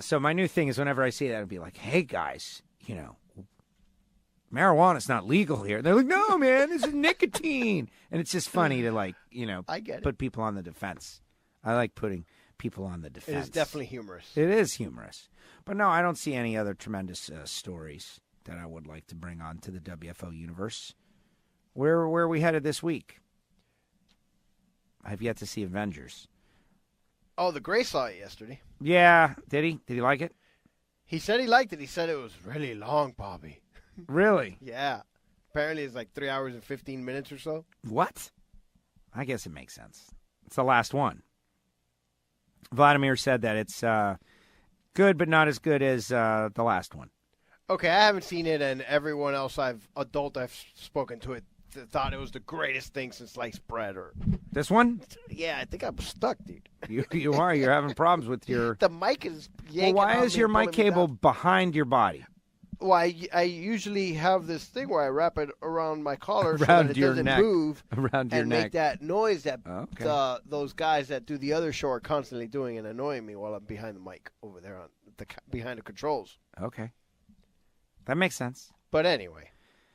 So my new thing is whenever I see that, I'd be like, hey, guys, you know, marijuana's not legal here. They're like, no, man, this is nicotine. And it's just funny to, like, you know, I get it. Put people on the defense. I like putting people on the defense. It is definitely humorous. It is humorous. But no, I don't see any other tremendous stories that I would like to bring on to the WFO universe. Where are we headed this week? I've yet to see Avengers. Oh, the Gray saw it yesterday. Yeah. Did he? Did he like it? He said he liked it. He said it was really long, Bobby. Really? Yeah. Apparently it's like 3 hours and 15 minutes or so. What? I guess it makes sense. It's the last one. Vladimir said that it's good, but not as good as the last one. Okay, I haven't seen it, and everyone else I've spoken to it thought it was the greatest thing since sliced bread. Or this one? Yeah, I think I'm stuck, dude. You are. You're having problems with your... The mic is yanking. Well, why is your mic cable behind your body? Well, I usually have this thing where I wrap it around my collar so around that it your doesn't neck. Move around your and neck. make that noise that Okay. Those guys that do the other show are constantly doing and annoying me while I'm behind the mic over there behind the controls. Okay. That makes sense. But anyway,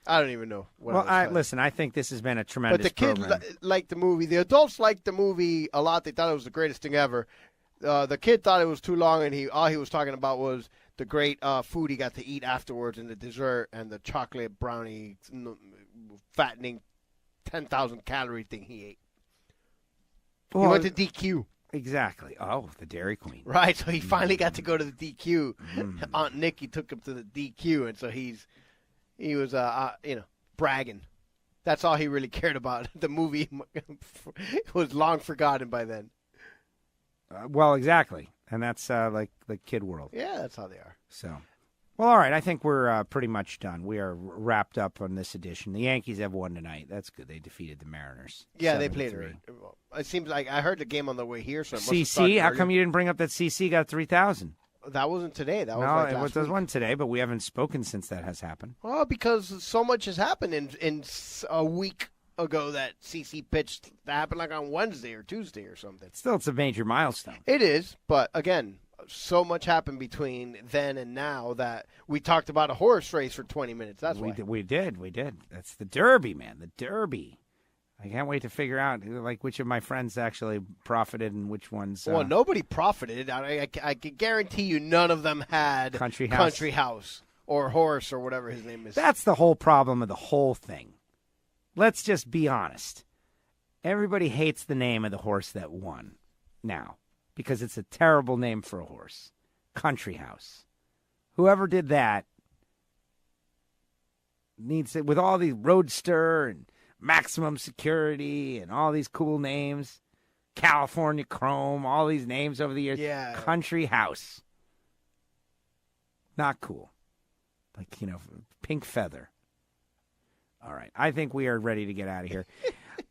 I don't even know what listen, I think this has been a tremendous But the kids liked the movie. The adults liked the movie a lot. They thought it was the greatest thing ever. The kid thought it was too long, and all he was talking about was the great food he got to eat afterwards, and the dessert, and the chocolate brownie, fattening 10,000 calorie thing he ate. He went to DQ. Exactly. Oh, the Dairy Queen. Right, so he finally got to go to the DQ. Aunt Nikki took him to the DQ, and so he was bragging. That's all he really cared about. The movie was long forgotten by then. Well, exactly. And that's like the kid world. Yeah, that's how they are. So, well, all right. I think we're pretty much done. We are wrapped up on this edition. The Yankees have won tonight. That's good. They defeated the Mariners. Yeah, they played it. It seems like I heard the game on the way here. So CC, how come you didn't bring up that CC got 3,000? That wasn't today. That was last week. There was today, but we haven't spoken since that has happened. Well, because so much has happened in a week ago that CC pitched. That happened like on Wednesday or Tuesday or something. Still, it's a major milestone. It is, but again, so much happened between then and now that we talked about a horse race for 20 minutes. That's why. We did. That's the Derby, man. The Derby. I can't wait to figure out which of my friends actually profited and which ones. Well, nobody profited. I can guarantee you none of them had Country House or Horse or whatever his name is. That's the whole problem of the whole thing. Let's just be honest. Everybody hates the name of the horse that won now because it's a terrible name for a horse. Country House. whoever did that needs to, with all these Roadster and Maximum Security and all these cool names, California Chrome, all these names over the years. Yeah. Country House. Not cool. Like, Pink Feather. All right. I think we are ready to get out of here.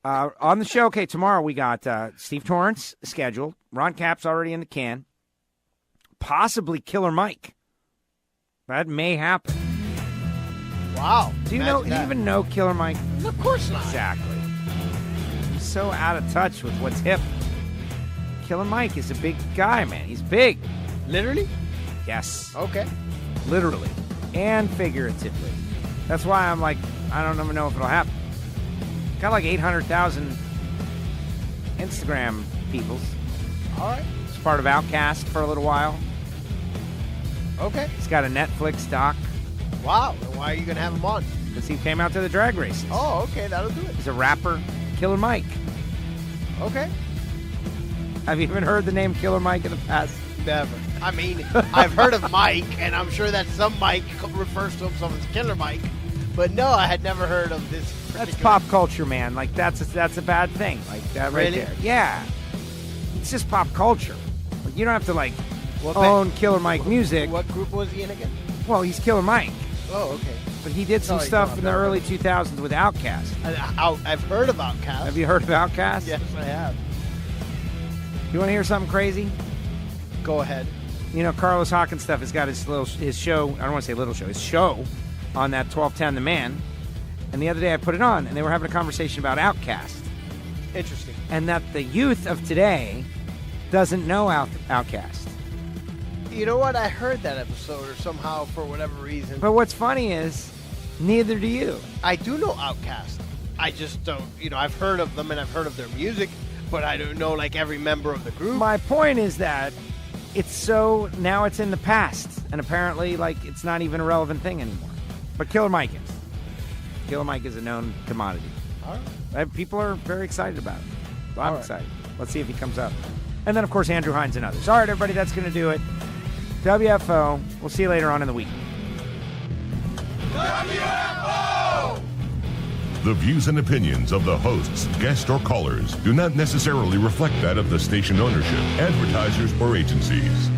On the show, tomorrow we got Steve Torrance scheduled. Ron Capps already in the can. Possibly Killer Mike. That may happen. Wow. Do you even know Killer Mike? Of course not. Exactly. He's so out of touch with what's hip. Killer Mike is a big guy, man. He's big. Literally? Yes. Okay. Literally. And figuratively. That's why I'm like, I don't even know if it'll happen. Got like 800,000 Instagram peoples. All right. He's part of Outcast for a little while. Okay. He's got a Netflix doc. Wow. Why are you going to have him on? Because he came out to the drag races. Oh, okay. That'll do it. He's a rapper, Killer Mike. Okay. Have you even heard the name Killer Mike in the past? Never. I mean, I've heard of Mike, and I'm sure that some Mike refers to himself as Killer Mike. But no, I had never heard of this. That's pop culture, man. Like, that's a bad thing. Like, that right Really? there. Yeah. It's just pop culture. Like, you don't have to, like, own Killer Mike music. What group was he in again? Well, he's Killer Mike. Oh, okay. But he did some stuff in the early 2000s with Outkast. I've heard of Outkast. Have you heard of Outkast? Yes, I have. You want to hear something crazy? Go ahead. Carlos Hawkins stuff has got his show. I don't want to say little show. His show on that 1210 The Man. And the other day I put it on, and they were having a conversation about Outkast. Interesting. And that the youth of today doesn't know Outkast. You know what? I heard that episode or somehow for whatever reason. But what's funny is, neither do you. I do know Outkast. I just don't, I've heard of them and I've heard of their music, but I don't know like every member of the group. My point is that now it's in the past, and apparently like it's not even a relevant thing anymore. But Killer Mike is. Killer Mike is a known commodity. All right. People are very excited about it. Well, I'm excited. Let's see if he comes up. And then, of course, Andrew Hines and others. All right, everybody, that's going to do it. WFO. We'll see you later on in the week. WFO! The views and opinions of the hosts, guests, or callers do not necessarily reflect that of the station ownership, advertisers, or agencies.